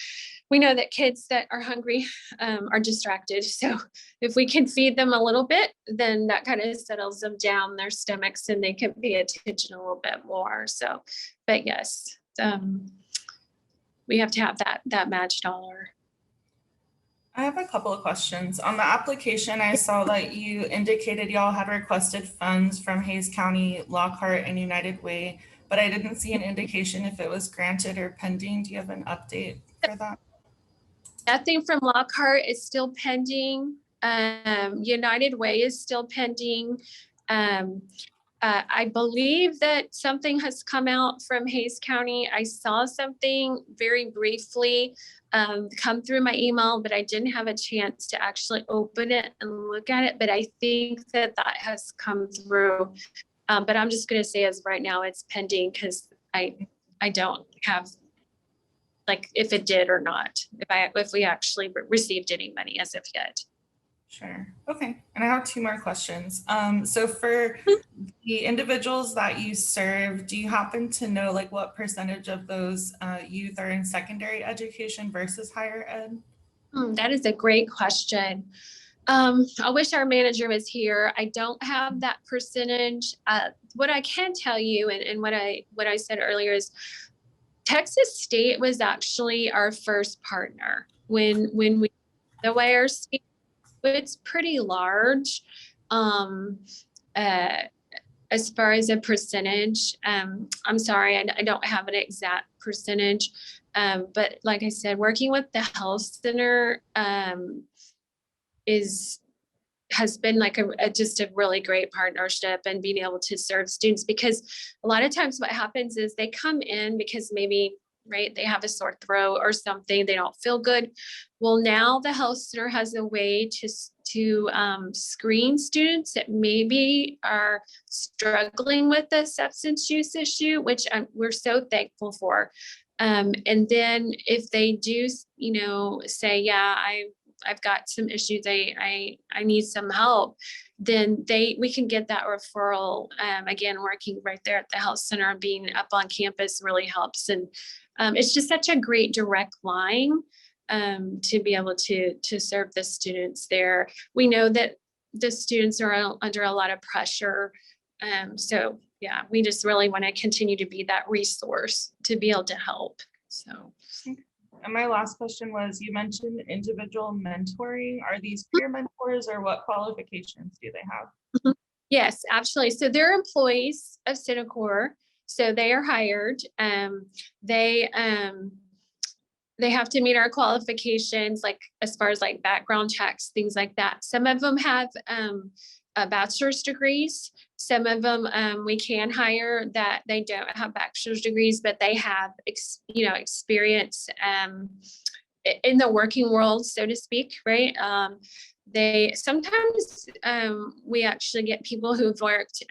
J: we know that kids that are hungry are distracted. So if we can feed them a little bit, then that kind of settles them down, their stomachs, and they can pay attention a little bit more. So, but yes, we have to have that match dollar.
F: I have a couple of questions. On the application, I saw that you indicated y'all had requested funds from Hays County, Lockhart, and United Way, but I didn't see an indication if it was granted or pending. Do you have an update for that?
J: Nothing from Lockhart is still pending. United Way is still pending. I believe that something has come out from Hayes County. I saw something very briefly come through my email, but I didn't have a chance to actually open it and look at it. But I think that that has come through. But I'm just going to say as right now it's pending because I don't have like if it did or not, if we actually received any money as of yet.
F: Sure. Okay. And I have two more questions. So for the individuals that you serve, do you happen to know like what percentage of those youth are in secondary education versus higher ed?
J: That is a great question. I wish our manager was here. I don't have that percentage. What I can tell you and what I said earlier is Texas State was actually our first partner when we the way our state, it's pretty large as far as a percentage. I'm sorry, I don't have an exact percentage, but like I said, working with the health center has been like just a really great partnership and being able to serve students, because a lot of times what happens is they come in because maybe, right, they have a sore throat or something, they don't feel good. Well, now the health center has a way to screen students that maybe are struggling with a substance use issue, which we're so thankful for. And then if they do, say, yeah, I've got some issues, I need some help, then we can get that referral. Again, working right there at the health center and being up on campus really helps. And it's just such a great direct line to be able to serve the students there. We know that the students are under a lot of pressure. So yeah, we just really want to continue to be that resource to be able to help. So.
F: And my last question was, you mentioned individual mentoring. Are these peer mentors or what qualifications do they have?
J: Yes, absolutely. So they're employees of Synacor. So they are hired. They have to meet our qualifications, like as far as like background checks, things like that. Some of them have bachelor's degrees. Some of them we can hire that they don't have bachelor's degrees, but they have experience in the working world, so to speak, right? They sometimes we actually get people who've worked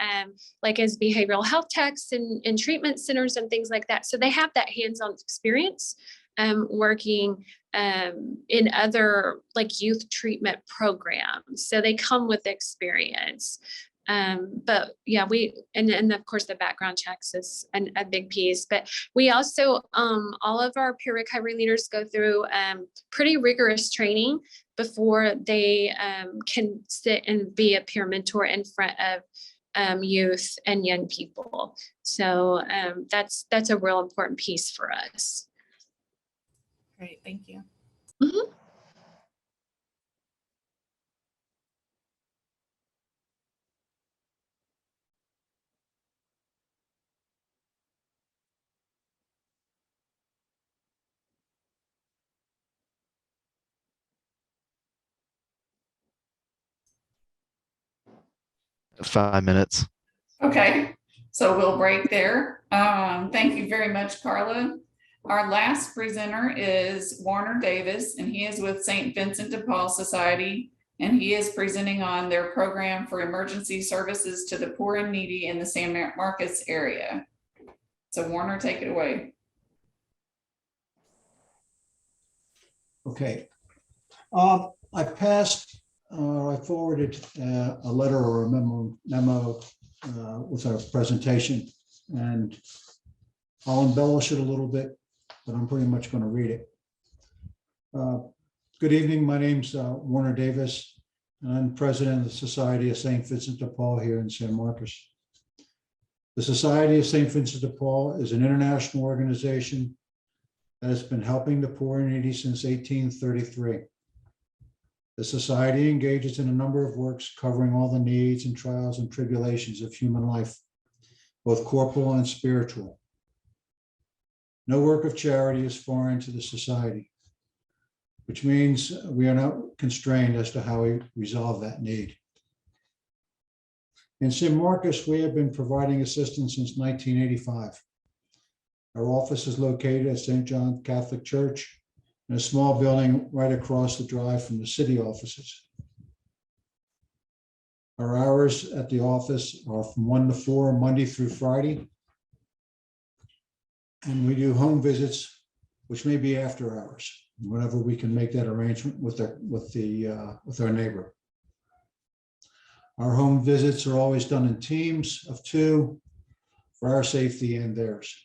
J: like as behavioral health techs in treatment centers and things like that. So they have that hands-on experience working in other like youth treatment programs. So they come with experience. But yeah, and of course the background checks is a big piece, but we also, all of our peer recovery leaders go through pretty rigorous training before they can sit and be a peer mentor in front of youth and young people. So that's a real important piece for us.
F: Great, thank you.
J: Mm-hmm.
H: 5 minutes.
C: Okay, so we'll break there. Thank you very much, Carla. Our last presenter is Warner Davis, and he is with St. Vincent de Paul Society, and he is presenting on their program for emergency services to the poor and needy in the San Marcos area. So Warner, take it away.
K: Okay. I forwarded a letter or a memo with our presentation, and I'll embellish it a little bit, but I'm pretty much going to read it. Good evening. My name's Warner Davis, and I'm president of the Society of St. Vincent de Paul here in San Marcos. The Society of St. Vincent de Paul is an international organization that has been helping the poor and needy since 1833. The Society engages in a number of works covering all the needs and trials and tribulations of human life, both corporal and spiritual. No work of charity is foreign to the Society, which means we are not constrained as to how we resolve that need. In San Marcos, we have been providing assistance since 1985. Our office is located at St. John Catholic Church in a small building right across the drive from the city offices. Our hours at the office are from 1 to 4, Monday through Friday. And we do home visits, which may be after hours, whenever we can make that arrangement with our neighbor. Our home visits are always done in teams of 2 for our safety and theirs.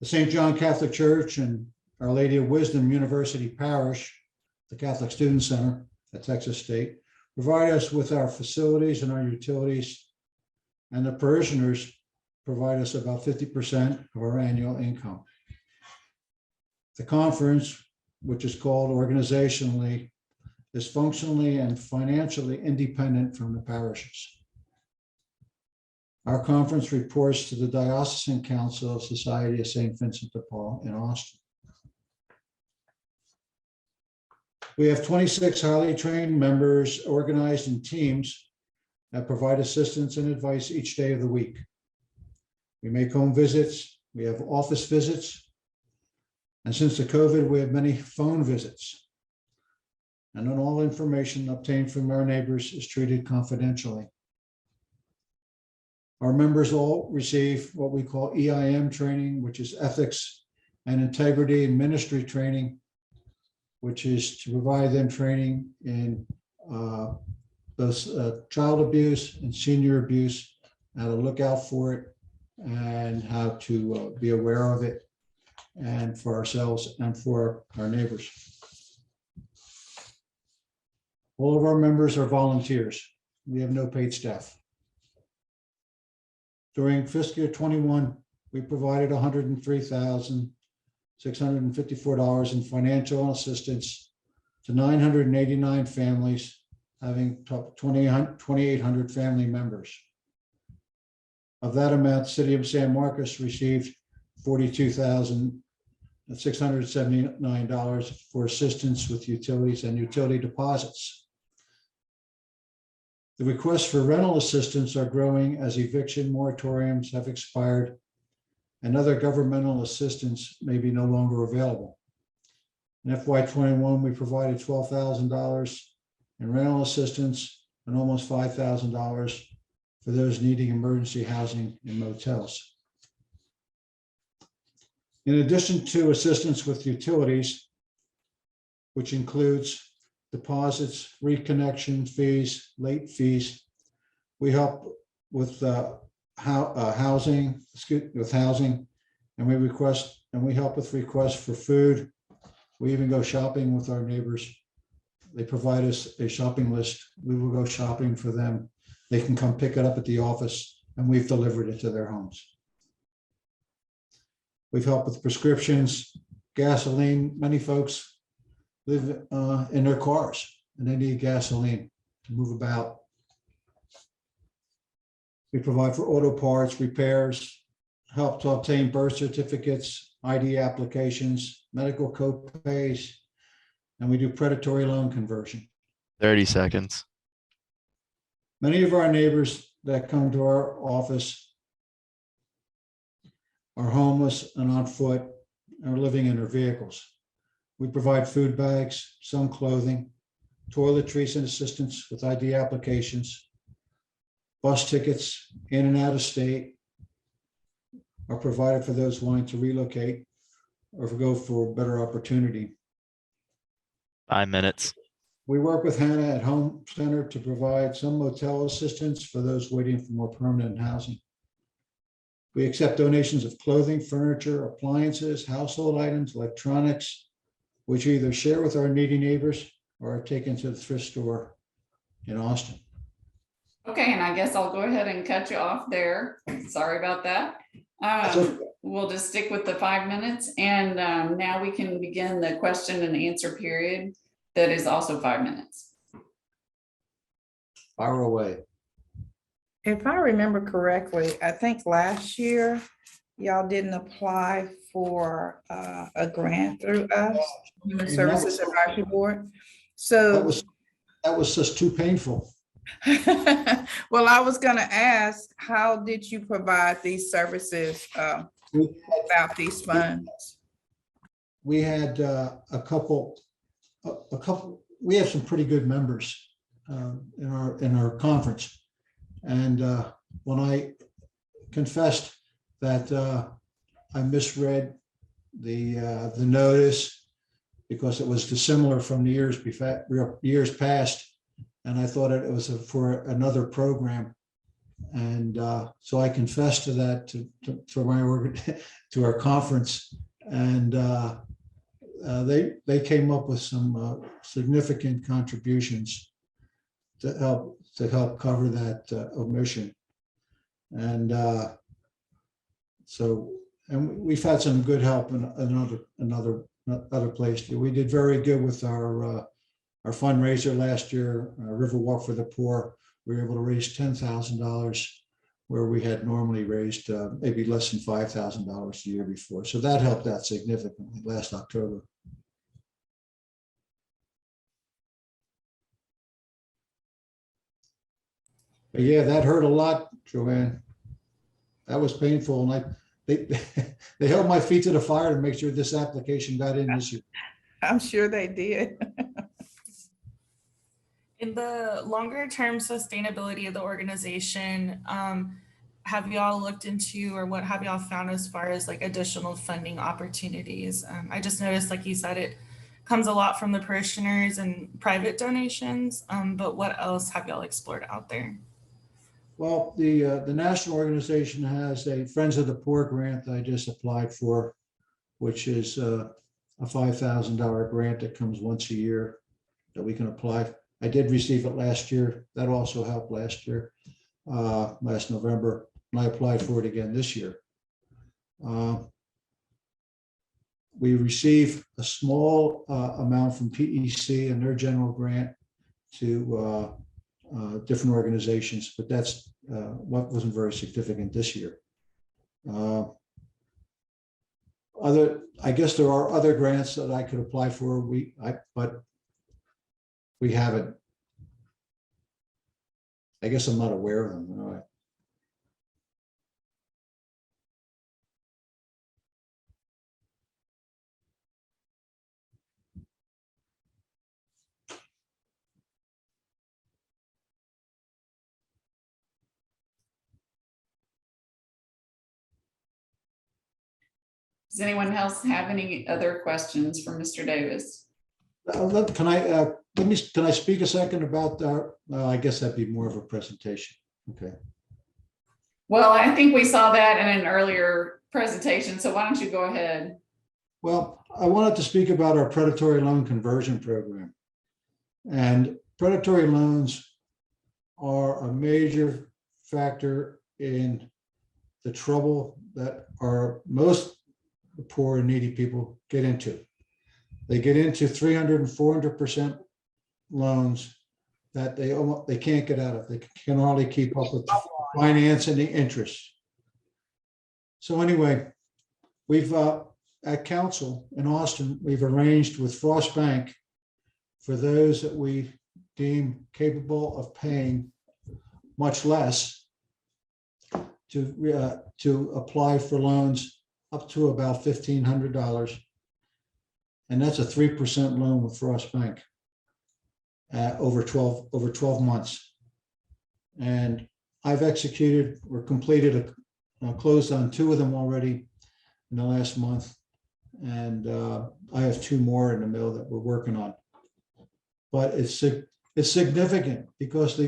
K: The St. John Catholic Church and Our Lady of Wisdom University Parish, the Catholic Student Center at Texas State, provide us with our facilities and our utilities, and the parishioners provide us about 50% of our annual income. The conference, which is called organizationally, is functionally and financially independent from the parishes. Our conference reports to the Diocesan Council of Society of St. Vincent de Paul in Austin. We have 26 highly trained members organized in teams that provide assistance and advice each day of the week. We make home visits, we have office visits, and since the COVID, we have many phone visits. And not all information obtained from our neighbors is treated confidentially. Our members all receive what we call EIM training, which is ethics and integrity and ministry training, which is to provide them training in both child abuse and senior abuse, how to look out for it and how to be aware of it, and for ourselves and for our neighbors. All of our members are volunteers. We have no paid staff. During fiscal year 21, we provided $103,654 in financial assistance to 989 families, having 2,800 family members. Of that amount, the City of San Marcos received $42,679 for assistance with utilities and utility deposits. The requests for rental assistance are growing as eviction moratoriums have expired and other governmental assistance may be no longer available. In FY21, we provided $12,000 in rental assistance and almost $5,000 for those needing emergency housing in motels. In addition to assistance with utilities, which includes deposits, reconnection fees, late fees, we help with housing, and we help with requests for food. We even go shopping with our neighbors. They provide us a shopping list. We will go shopping for them. They can come pick it up at the office, and we've delivered it to their homes. We've helped with prescriptions, gasoline. Many folks live in their cars and they need gasoline to move about. We provide for auto parts, repairs, help to obtain birth certificates, ID applications, medical co-pays, and we do predatory loan conversion.
H: 30 seconds.
K: Many of our neighbors that come to our office are homeless and on foot and are living in their vehicles. We provide food bags, some clothing, toiletries and assistance with ID applications, bus tickets in and out of state are provided for those wanting to relocate or go for a better opportunity.
H: 5 minutes.
K: We work with Hannah at Home Center to provide some motel assistance for those waiting for more permanent housing. We accept donations of clothing, furniture, appliances, household items, electronics, which we either share with our needy neighbors or are taken to the thrift store in Austin.
C: Okay, and I guess I'll go ahead and cut you off there. Sorry about that.
K: okay.
C: We'll just stick with the 5 minutes, and now we can begin the question and answer period that is also 5 minutes.
K: Fire away.
A: If I remember correctly, I think last year y'all didn't apply for a grant through us, Human Services Advisory Board.
K: That
A: So
K: was just too painful.
A: Well, I was gonna ask, how did you provide these services without these funds?
K: We had a couple, we have some pretty good members in our conference. And when I confessed that I misread the notice because it was dissimilar from the years past, and I thought it was for another program. And so I confessed to that to my to our conference, and they came up with some significant contributions to help cover that omission. And and we've had some good help in another place. We did very good with our fundraiser last year, Riverwalk for the Poor. We were able to raise $10,000 where we had normally raised maybe less than $5,000 the year before. So that helped out significantly last October. But yeah, that hurt a lot, Joanne. That was painful. And they held my feet to the fire to make sure this application got in this year.
A: I'm sure they did.
F: In the longer term sustainability of the organization, have y'all looked into, or what have y'all found as far as like additional funding opportunities? I just noticed, like you said, it comes a lot from the parishioners and private donations, but what else have y'all explored out there?
K: Well, the national organization has a Friends of the Poor grant that I just applied for, which is a $5,000 grant that comes once a year that we can apply. I did receive it last year. That also helped last year, last November, and I applied for it again this year. We receive a small amount from PEC and their general grant to different organizations, but that's what wasn't very significant this year. I guess there are other grants that I could apply for. But we haven't. I guess I'm not aware of them. All right.
C: Does anyone else have any other questions for Mr. Davis?
K: Can I speak a second about I guess that'd be more of a presentation. Okay.
C: Well, I think we saw that in an earlier presentation, so why don't you go ahead?
K: Well, I wanted to speak about our predatory loan conversion program. And predatory loans are a major factor in the trouble that most poor and needy people get into. They get into 300 and 400% loans that they can't get out of. They can hardly keep up with the finance and the interest. So anyway, we've at council in Austin, we've arranged with Frost Bank for those that we deem capable of paying much less to apply for loans up to about $1,500. And that's a 3% loan with Frost Bank over 12 months. And I've executed or completed closed on 2 of them already in the last month. And I have 2 more in the middle that we're working on. But it's significant because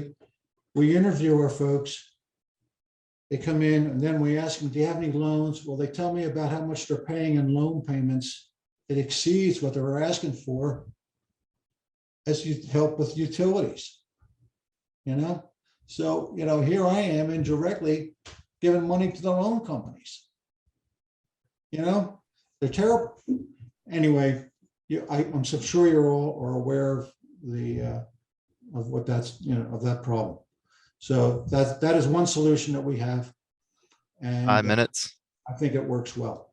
K: we interview our folks. They come in and then we ask them, do you have any loans? Well, they tell me about how much they're paying in loan payments. It exceeds what they were asking for as you help with utilities, So, here I am indirectly giving money to the loan companies. They're terrible. Anyway, I'm so sure you're all are aware of of what that's, of that problem. So that is one solution that we have. And
H: 5 minutes.
K: I think it works well.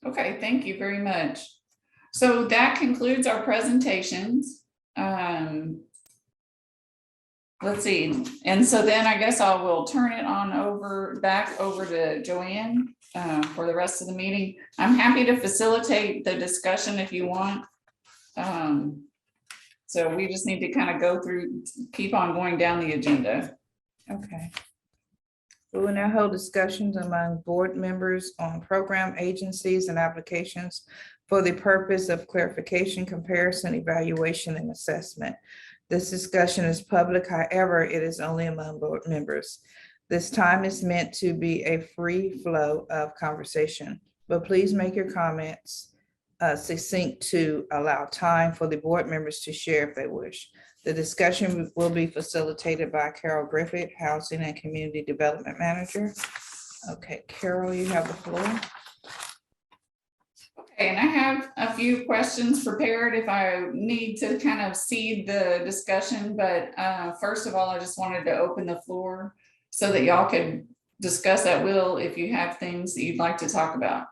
C: Okay, thank you very much. So that concludes our presentations. let's see. And so then I guess I will turn it on back over to Joanne for the rest of the meeting. I'm happy to facilitate the discussion if you want. So we just need to kind of go through, keep on going down the agenda.
A: Okay. We will now hold discussions among board members on program agencies and applications for the purpose of clarification, comparison, evaluation, and assessment. This discussion is public, however, it is only among board members. This time is meant to be a free flow of conversation, but please make your comments succinct to allow time for the board members to share if they wish. The discussion will be facilitated by Carol Griffith, Housing and Community Development Manager. Okay, Carol, you have the floor.
C: Okay, and I have a few questions prepared if I need to kind of seed the discussion, but first of all, I just wanted to open the floor so that y'all could discuss at will if you have things that you'd like to talk about.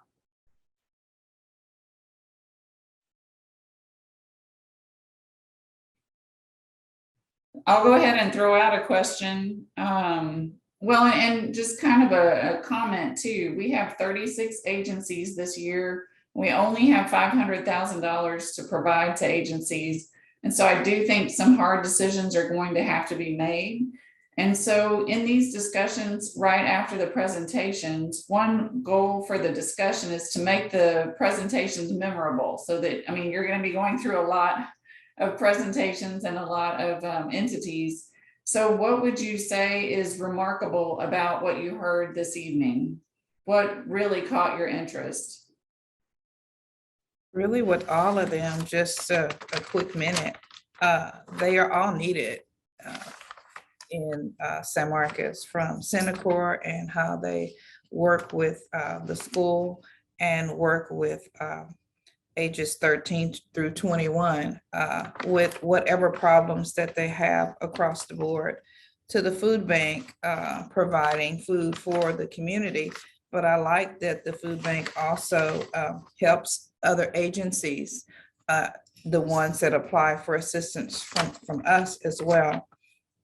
C: I'll go ahead and throw out a question. Well, and just kind of a comment too. We have 36 agencies this year. We only have $500,000 to provide to agencies. And so I do think some hard decisions are going to have to be made. And so in these discussions, right after the presentations, one goal for the discussion is to make the presentations memorable so that, I mean, you're going to be going through a lot of presentations and a lot of entities. So what would you say is remarkable about what you heard this evening? What really caught your interest?
A: Really with all of them, just a quick minute. They are all needed in San Marcos, from Centacor and how they work with the school and work with ages 13 through 21 with whatever problems that they have across the board, to the food bank providing food for the community. But I like that the food bank also helps other agencies, the ones that apply for assistance from us as well.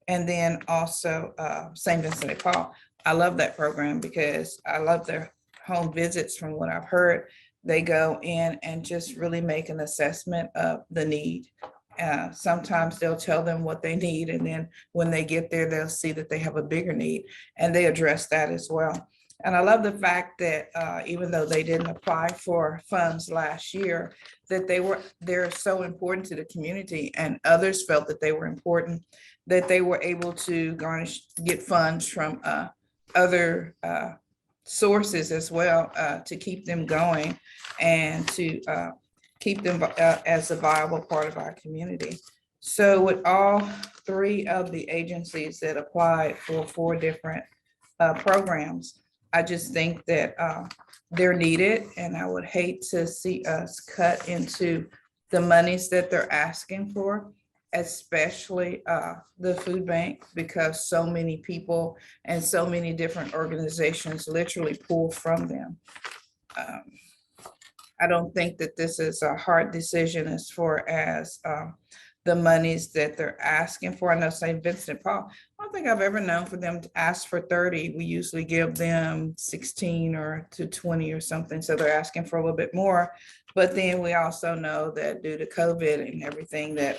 A: And then also St. Vincent de Paul. I love that program because I love their home visits. From what I've heard, they go in and just really make an assessment of the need. Sometimes they'll tell them what they need, and then when they get there, they'll see that they have a bigger need, and they address that as well. And I love the fact that even though they didn't apply for funds last year, that they're so important to the community, and others felt that they were important, that they were able to get funds from other sources as well to keep them going and to keep them as a viable part of our community. So with all three of the agencies that applied for 4 different programs, I just think that they're needed, and I would hate to see us cut into the monies that they're asking for, especially the food bank, because so many people and so many different organizations literally pull from them. I don't think that this is a hard decision as far as the monies that they're asking for. I know St. Vincent de Paul, I don't think I've ever known for them to ask for 30. We usually give them 16 or to 20 or something. So they're asking for a little bit more. But then we also know that due to COVID and everything that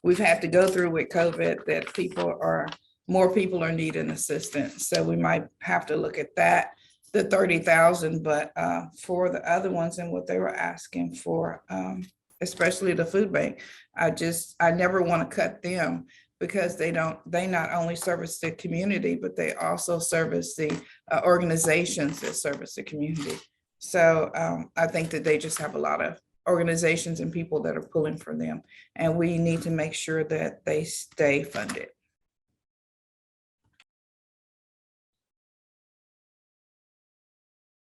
A: we've had to go through with COVID, that more people are needing assistance. So we might have to look at that, the 30,000, but for the other ones and what they were asking for, especially the food bank, I never want to cut them, because they not only service the community, but they also service the organizations that service the community. So I think that they just have a lot of organizations and people that are pulling for them, and we need to make sure that they stay funded.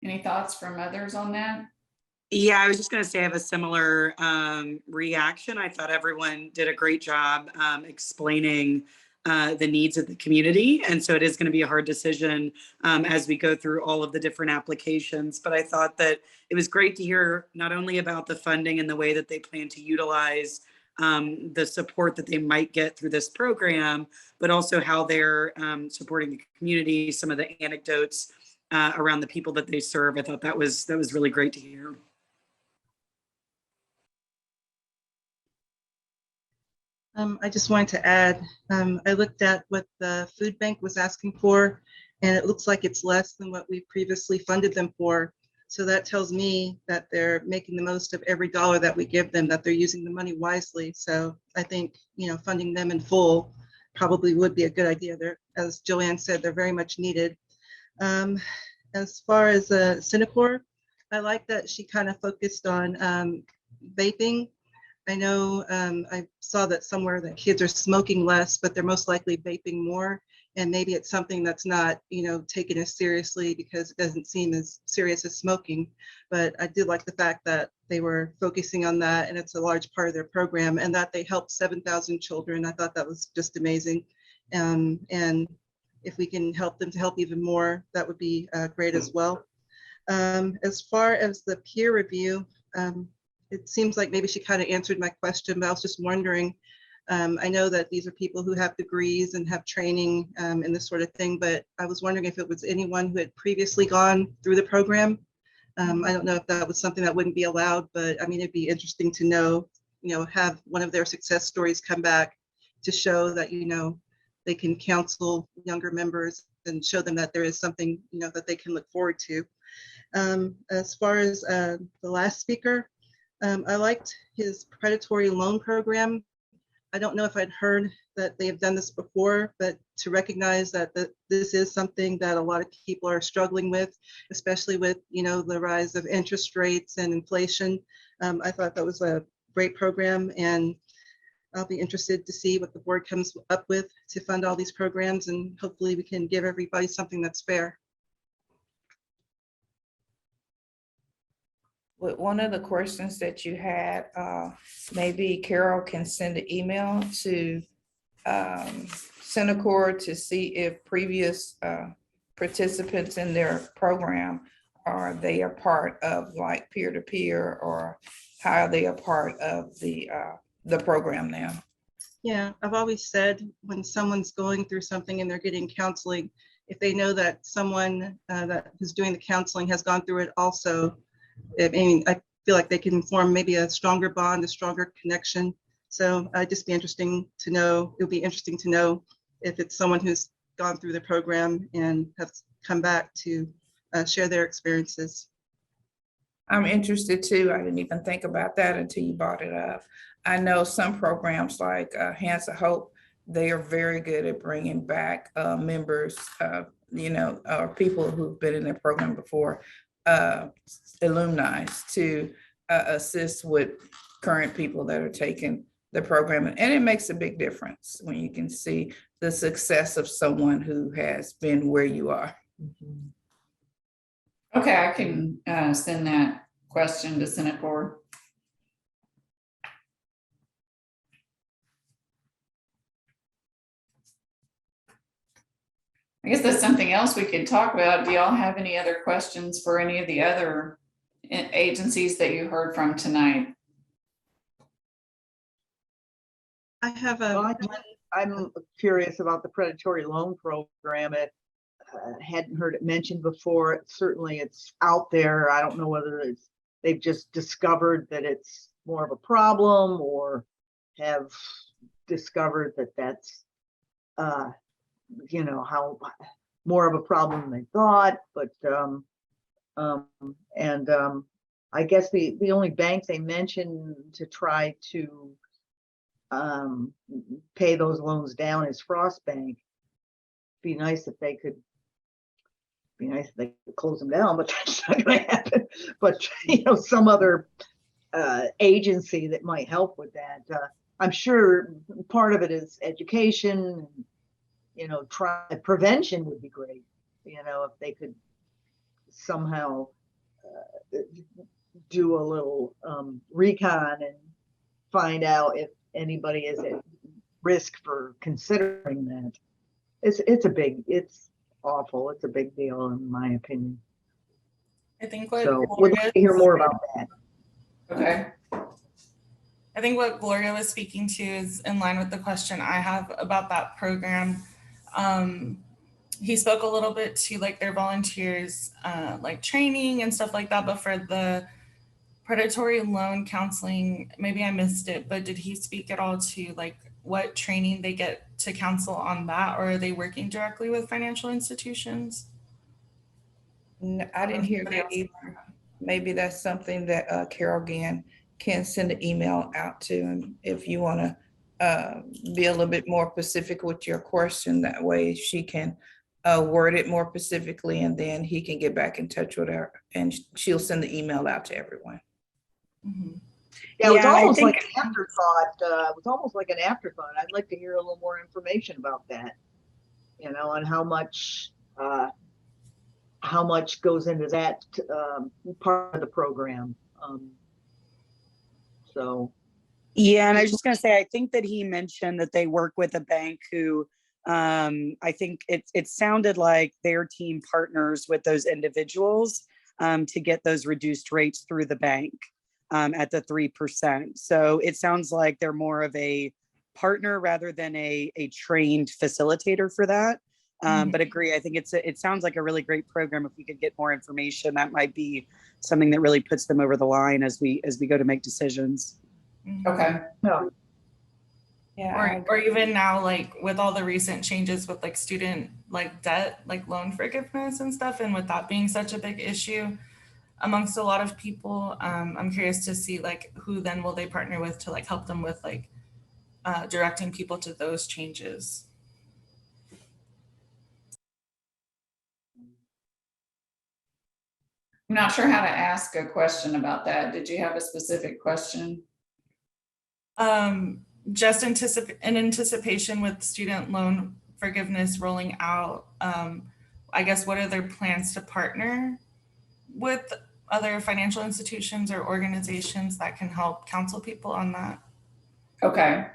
C: Any thoughts from others on that?
B: Yeah, I was just going to say I have a similar reaction. I thought everyone did a great job explaining the needs of the community. And so it is going to be a hard decision as we go through all of the different applications. But I thought that it was great to hear not only about the funding and the way that they plan to utilize the support that they might get through this program, but also how they're supporting the community, some of the anecdotes around the people that they serve. I thought that was really great to hear.
L: I just wanted to add, I looked at what the food bank was asking for, and it looks like it's less than what we previously funded them for. So that tells me that they're making the most of every dollar that we give them, that they're using the money wisely. So I think, funding them in full probably would be a good idea. They're, as Joanne said, they're very much needed. As far as Synacor, I like that she kind of focused on vaping. I know I saw that somewhere that kids are smoking less, but they're most likely vaping more. And maybe it's something that's not, taken as seriously because it doesn't seem as serious as smoking. But I did like the fact that they were focusing on that, and it's a large part of their program, and that they helped 7,000 children. I thought that was just amazing. And if we can help them to help even more, that would be great as well. As far as the peer review, it seems like maybe she kind of answered my question, but I was just wondering, I know that these are people who have degrees and have training in this sort of thing, but I was wondering if it was anyone who had previously gone through the program. I don't know if that was something that wouldn't be allowed, but I mean, it'd be interesting to know, have one of their success stories come back to show that, they can counsel younger members and show them that there is something, that they can look forward to. As far as the last speaker, I liked his predatory loan program. I don't know if I'd heard that they have done this before, but to recognize that this is something that a lot of people are struggling with, especially with, the rise of interest rates and inflation. I thought that was a great program, and I'll be interested to see what the board comes up with to fund all these programs, and hopefully we can give everybody something that's fair.
A: With one of the questions that you had, maybe Carol can send an email to Synacor to see if previous participants in their program, are they a part of like peer-to-peer, or how are they a part of the program now?
L: Yeah, I've always said when someone's going through something and they're getting counseling, if they know that someone that is doing the counseling has gone through it also, I mean, I feel like they can form maybe a stronger bond, a stronger connection. So I'd just be interesting to know, it would be interesting to know if it's someone who's gone through the program and has come back to share their experiences.
A: I'm interested too. I didn't even think about that until you brought it up. I know some programs like Hands of Hope, they are very good at bringing back members, or people who've been in their program before, alumni, to assist with current people that are taking the program. And it makes a big difference when you can see the success of someone who has been where you are.
C: Okay, I can send that question to Synacor. I guess that's something else we could talk about. Do y'all have any other questions for any of the other agencies that you heard from tonight?
L: I have
D: I'm curious about the predatory loan program. It hadn't heard it mentioned before. Certainly it's out there. I don't know whether they've just discovered that it's more of a problem, or have discovered that that's how more of a problem than they thought. But I guess the only bank they mentioned to try to pay those loans down is Frost Bank. Be nice if they could close them down, but that's not going to happen. But some other agency that might help with that. I'm sure part of it is education. Prevention would be great. If they could somehow do a little recon and find out if anybody is at risk for considering that. It's awful. It's a big deal in my opinion.
F: I think
D: So we'd like to hear more about that.
C: Okay.
F: I think what Gloria was speaking to is in line with the question I have about that program. He spoke a little bit to like their volunteers, like training and stuff like that, but for the predatory loan counseling, maybe I missed it, but did he speak at all to like what training they get to counsel on that, or are they working directly with financial institutions?
A: No, I didn't hear that either. Maybe that's something that Carol Gann can send an email out to him if you want to be a little bit more specific with your question. That way she can word it more specifically, and then he can get back in touch with her and she'll send the email out to everyone.
F: Mhm.
D: Yeah, it was
B: Yeah, I
D: almost
B: think-
D: like an afterthought. It was almost like an afterthought. I'd like to hear a little more information about that, you know, and how much goes into that part of the program. So,
B: Yeah, and I was just gonna say, I think that he mentioned that they work with a bank who, I think it sounded like their team partners with those individuals to get those reduced rates through the bank at the 3%. So it sounds like they're more of a partner rather than a trained facilitator for that. But agree, I think it sounds like a really great program. If we could get more information, that might be something that really puts them over the line as we go to make decisions.
C: Okay.
D: no,
A: Yeah.
F: Or even now, like with all the recent changes with like student like debt, like loan forgiveness and stuff, and with that being such a big issue amongst a lot of people, I'm curious to see like who then will they partner with to like help them with like directing people to those changes.
C: I'm not sure how to ask a question about that. Did you have a specific question?
F: Just in anticipation with student loan forgiveness rolling out, I guess what are their plans to partner with other financial institutions or organizations that can help counsel people on that?
C: Okay.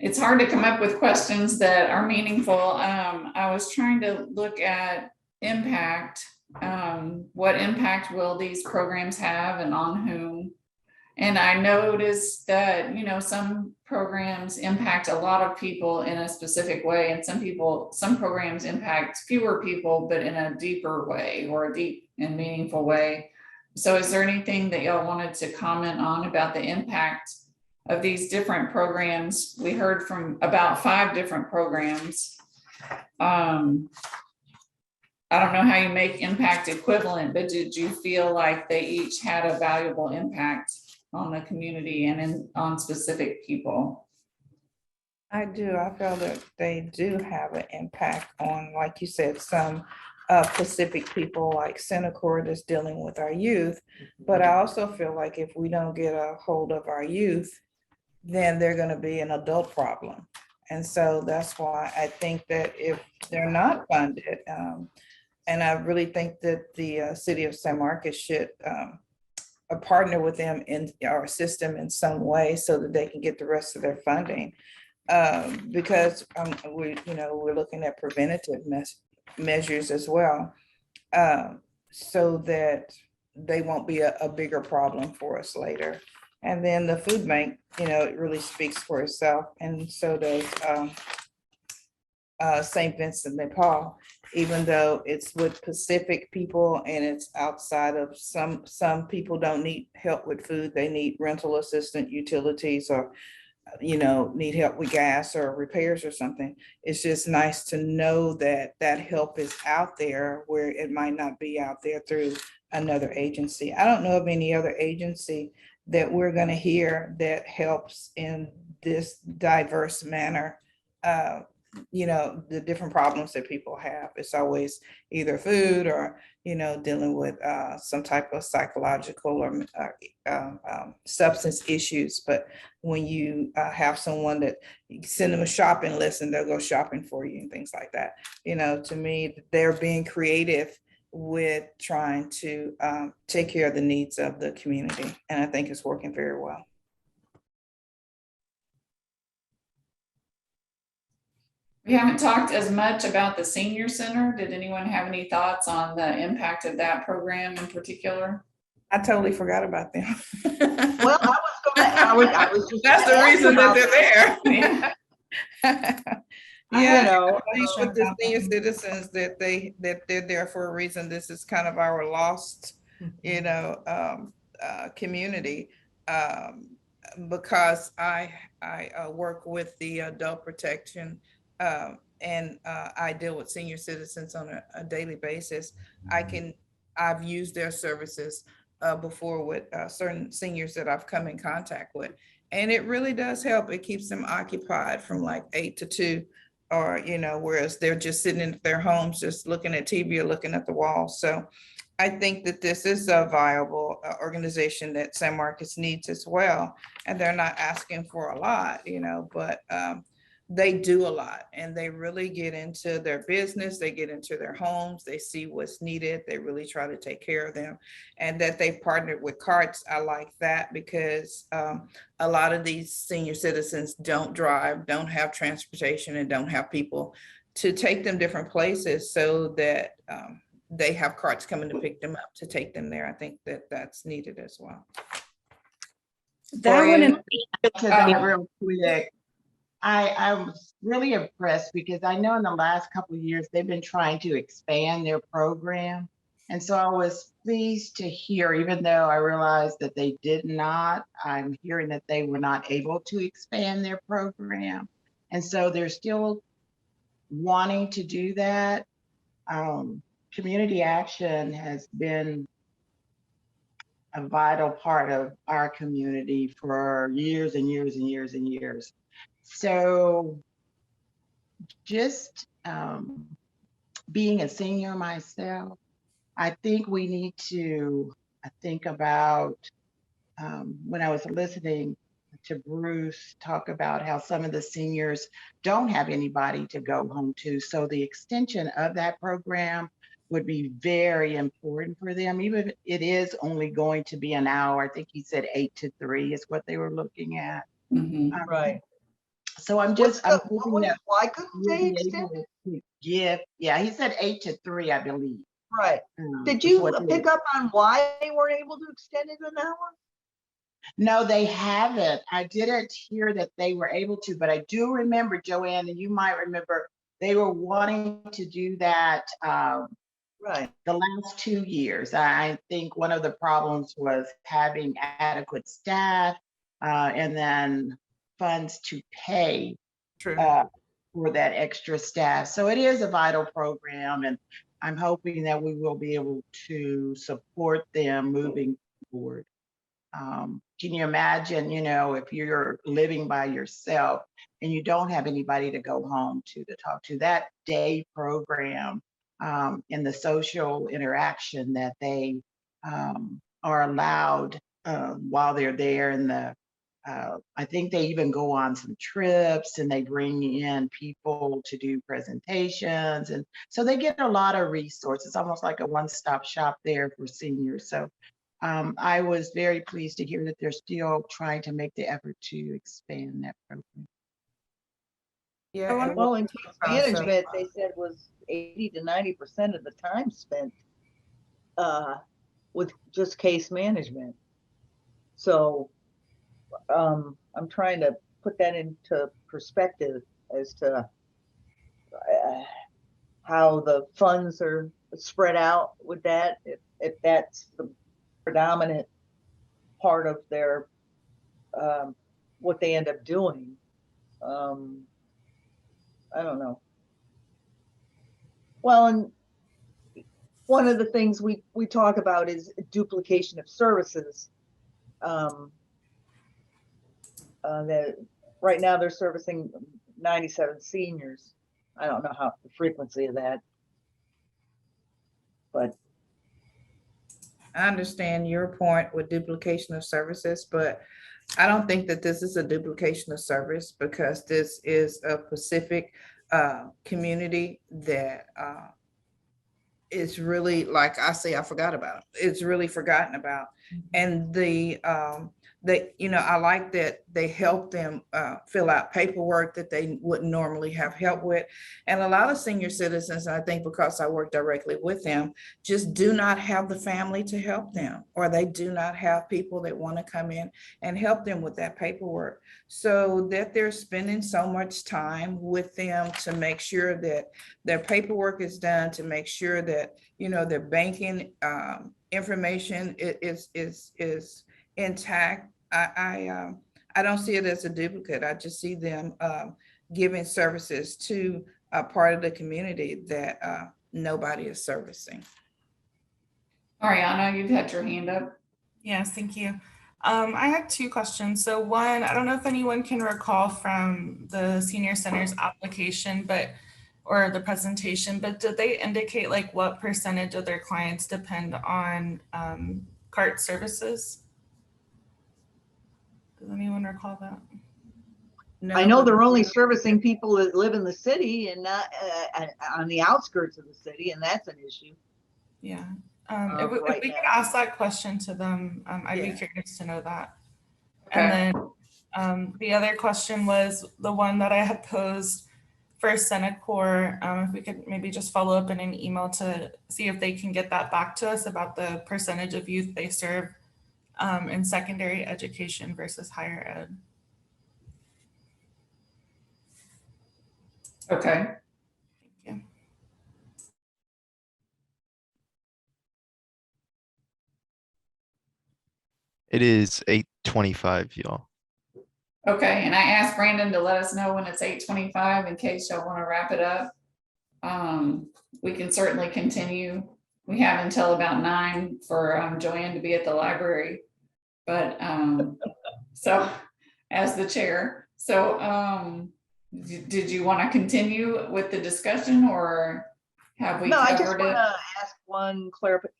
C: It's hard to come up with questions that are meaningful. I was trying to look at impact. What impact will these programs have and on whom? And I noticed that, you know, some programs impact a lot of people in a specific way, and some programs impact fewer people, but in a deeper way or a deep and meaningful way. So is there anything that y'all wanted to comment on about the impact of these different programs? We heard from about 5 different programs. I don't know how you make impact equivalent, but did you feel like they each had a valuable impact on the community and on specific people?
A: I do. I feel that they do have an impact on, like you said, some Pacific people like Centacor that's dealing with our youth. But I also feel like if we don't get a hold of our youth, then they're going to be an adult problem. And so that's why I think that if they're not funded, and I really think that the city of San Marcos should partner with them in or assist them in some way so that they can get the rest of their funding. Because we're looking at preventative measures as well, so that they won't be a bigger problem for us later. And then the food bank, it really speaks for itself, and so does St. Vincent de Paul, even though it's with Pacific people and it's outside of some people don't need help with food. They need rental assistance, utilities, or need help with gas or repairs or something. It's just nice to know that that help is out there where it might not be out there through another agency. I don't know of any other agency that we're going to hear that helps in this diverse manner. The different problems that people have. It's always either food or, dealing with some type of psychological or substance issues. But when you have someone that you send them a shopping list and they'll go shopping for you and things like that, to me, they're being creative with trying to take care of the needs of the community. And I think it's working very well.
C: We haven't talked as much about the senior center. Did anyone have any thoughts on the impact of that program in particular?
A: I totally forgot about them.
D: Well, I was just.
A: That's the
D: gonna ask
A: reason that
D: about
A: they're
C: Yeah.
A: there.
D: You
A: Yeah,
D: know,
A: I think with the senior citizens that they're there for a reason. This is kind of our lost, community. Because I work with the adult protection, and I deal with senior citizens on a daily basis. I've used their services before with certain seniors that I've come in contact with. And it really does help. It keeps them occupied from like 8 to 2, or, whereas they're just sitting in their homes, just looking at TV or looking at the wall. So I think that this is a viable organization that San Marcos needs as well. And they're not asking for a lot, but they do a lot, and they really get into their business. They get into their homes. They see what's needed. They really try to take care of them. And that they've partnered with CARTS, I like that, because a lot of these senior citizens don't drive, don't have transportation, and don't have people to take them different places, so that they have carts coming to pick them up to take them there. I think that that's needed as well.
B: That one, and
M: To that real quick, I was really impressed because I know in the last couple of years, they've been trying to expand their program. And so I was pleased to hear, even though I realized that they did not, I'm hearing that they were not able to expand their program. And so they're still wanting to do that. Community action has been a vital part of our community for years and years and years and years. So just being a senior myself, I think we need to think about, when I was listening to Bruce talk about how some of the seniors don't have anybody to go home to. So the extension of that program would be very important for them, even if it is only going to be an hour. I think he said 8 to 3 is what they were looking at.
D: right.
M: So I'm
D: What's
M: just, I'm
D: the-
M: hoping
D: what-
M: that
D: Why couldn't
M: we'll
D: they
M: be
D: extend
M: able
D: it?
M: to give, yeah, he said 8 to 3, I believe.
D: Right. Did
M: is
D: you
M: what they-
D: pick up on why they weren't able to extend it an hour?
M: No, they haven't. I didn't hear that they were able to, but I do remember, Joanne, and you might remember, they were wanting to do that
D: Right.
M: the last 2 years. I think one of the problems was having adequate staff and then funds to pay
A: True.
M: for that extra staff. So it is a vital program, and I'm hoping that we will be able to support them moving forward. Can you imagine, if you're living by yourself and you don't have anybody to go home to talk to, that day program and the social interaction that they are allowed while they're there, and I think they even go on some trips and they bring in people to do presentations. And so they get a lot of resources, almost like a one-stop shop there for seniors. So I was very pleased to hear that they're still trying to make the effort to expand that program.
A: Yeah. and
D: Well, in
A: we'll-
D: case management, they said was 80 to 90% of the time spent with just case management. So I'm trying to put that into perspective as to how the funds are spread out with that, if that's the predominant part of their what they end up doing. I don't know. Well, and one of the things we talk about is duplication of services. That right now they're servicing 97 seniors. I don't know how the frequency of that, but
A: I understand your point with duplication of services, but I don't think that this is a duplication of service, because this is a Pacific community that is really, like I say, I forgot about. It's really forgotten about. And the they, I like that they help them fill out paperwork that they wouldn't normally have help with. And a lot of senior citizens, I think because I work directly with them, just do not have the family to help them, or they do not have people that want to come in and help them with that paperwork. So that they're spending so much time with them to make sure that their paperwork is done, to make sure that, their banking information is intact. I don't see it as a duplicate. I just see them giving services to a part of the community that nobody is servicing.
C: Ariana, you've had your hand up.
F: Yes, thank you. I had two questions. So one, I don't know if anyone can recall from the senior center's application, or the presentation, but did they indicate like what percentage of their clients depend on CART services? Does anyone recall that?
A: No,
D: I know
A: but-
D: they're only servicing people that live in the city and not on the outskirts of the city, and that's an issue.
F: Yeah.
D: Right
F: If we could
D: now.
F: ask that question to them, I'd be
A: Yeah.
F: curious to know that.
C: Okay.
F: And then the other question was the one that I had posed for Senecor. If we could maybe just follow up in an email to see if they can get that back to us about the percentage of youth they serve in secondary education versus higher ed.
C: Okay.
F: Thank you.
H: It is 8:25, y'all.
C: Okay, and I asked Brandon to let us know when it's 8:25 in case y'all want to wrap it up. We can certainly continue. We have until about 9 for Joanne to be at the library. But so as the chair, so did you want to continue with the discussion, or have we
D: No, I just
C: covered
D: want
C: it?
D: to ask one clarification.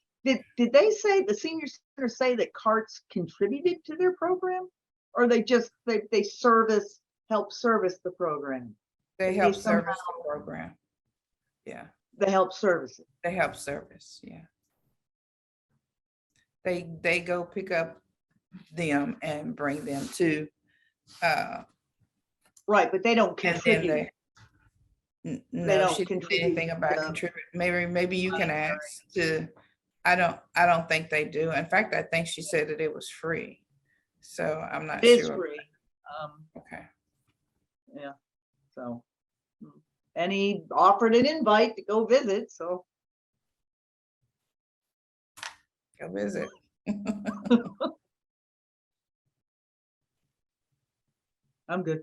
D: Did they say, the senior center say that CARTS contributed to their program? Or they just, they help service the program?
A: They
D: They
A: help
D: somehow-
A: service the program. Yeah,
D: They help service it.
A: they help service, yeah. They go pick up them and bring them to,
D: Right, but they don't
A: and then
D: contribute.
A: no,
D: don't
A: she didn't say
D: contribute
A: anything about
D: to-
A: contribute. Maybe you can ask to, I don't think they do. In fact, I think she said that it was free. So I'm not
D: It is
A: sure.
D: free.
A: Okay.
D: Yeah, so. And he offered an invite to go visit, so.
A: Go visit.
D: I'm good.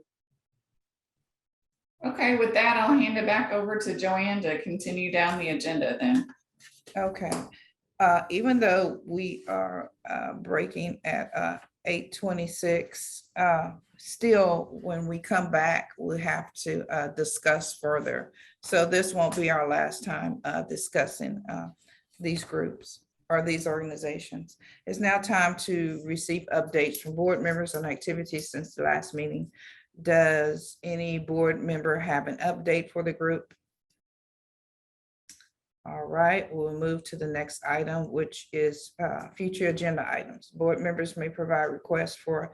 C: Okay, with that, I'll hand it back over to Joanne to continue down the agenda then.
A: Okay, even though we are breaking at 8:26, still, when we come back, we have to discuss further. So this won't be our last time discussing these groups or these organizations. It's now time to receive updates from board members on activities since the last meeting. Does any board member have an update for the group? All right, we'll move to the next item, which is future agenda items. Board members may provide requests for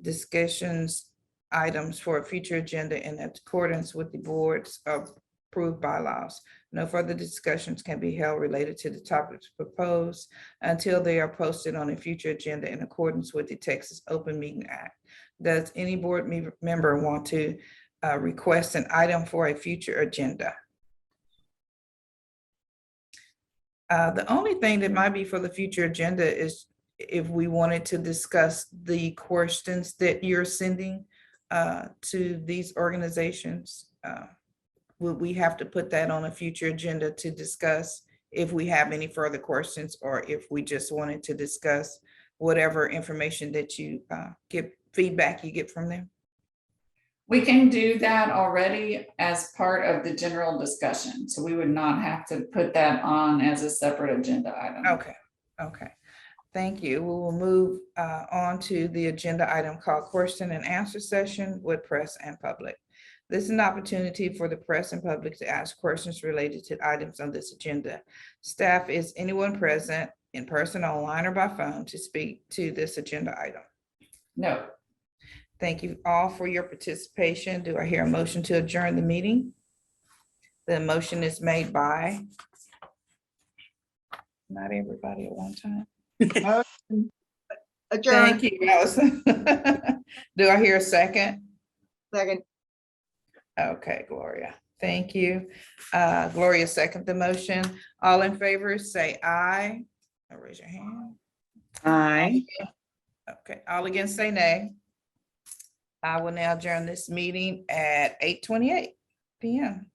A: discussions items for a future agenda in accordance with the board's approved bylaws. No further discussions can be held related to the topics proposed until they are posted on a future agenda in accordance with the Texas Open Meeting Act. Does any board member want to request an item for a future agenda? The only thing that might be for the future agenda is if we wanted to discuss the questions that you're sending to these organizations. Would we have to put that on a future agenda to discuss if we have any further questions, or if we just wanted to discuss whatever information that you get, feedback you get from them?
C: We can do that already as part of the general discussion. So we would not have to put that on as a separate agenda item.
A: Okay, okay. Thank you. We will move on to the agenda item called question and answer session with press and public. This is an opportunity for the press and public to ask questions related to items on this agenda. Staff, is anyone present in person, online, or by phone to speak to this agenda item?
C: No.
A: Thank you all for your participation. Do I hear a motion to adjourn the meeting? The motion is made by not everybody at one time.
D: Adjourn.
A: Thank you, Allison. Do I hear a second?
D: Second.
A: Okay, Gloria. Thank you. Gloria, second the motion. All in favor, say aye. Raise your hand.
B: Aye.
A: Okay, all against, say nay. I will now adjourn this meeting at 8:28 p.m.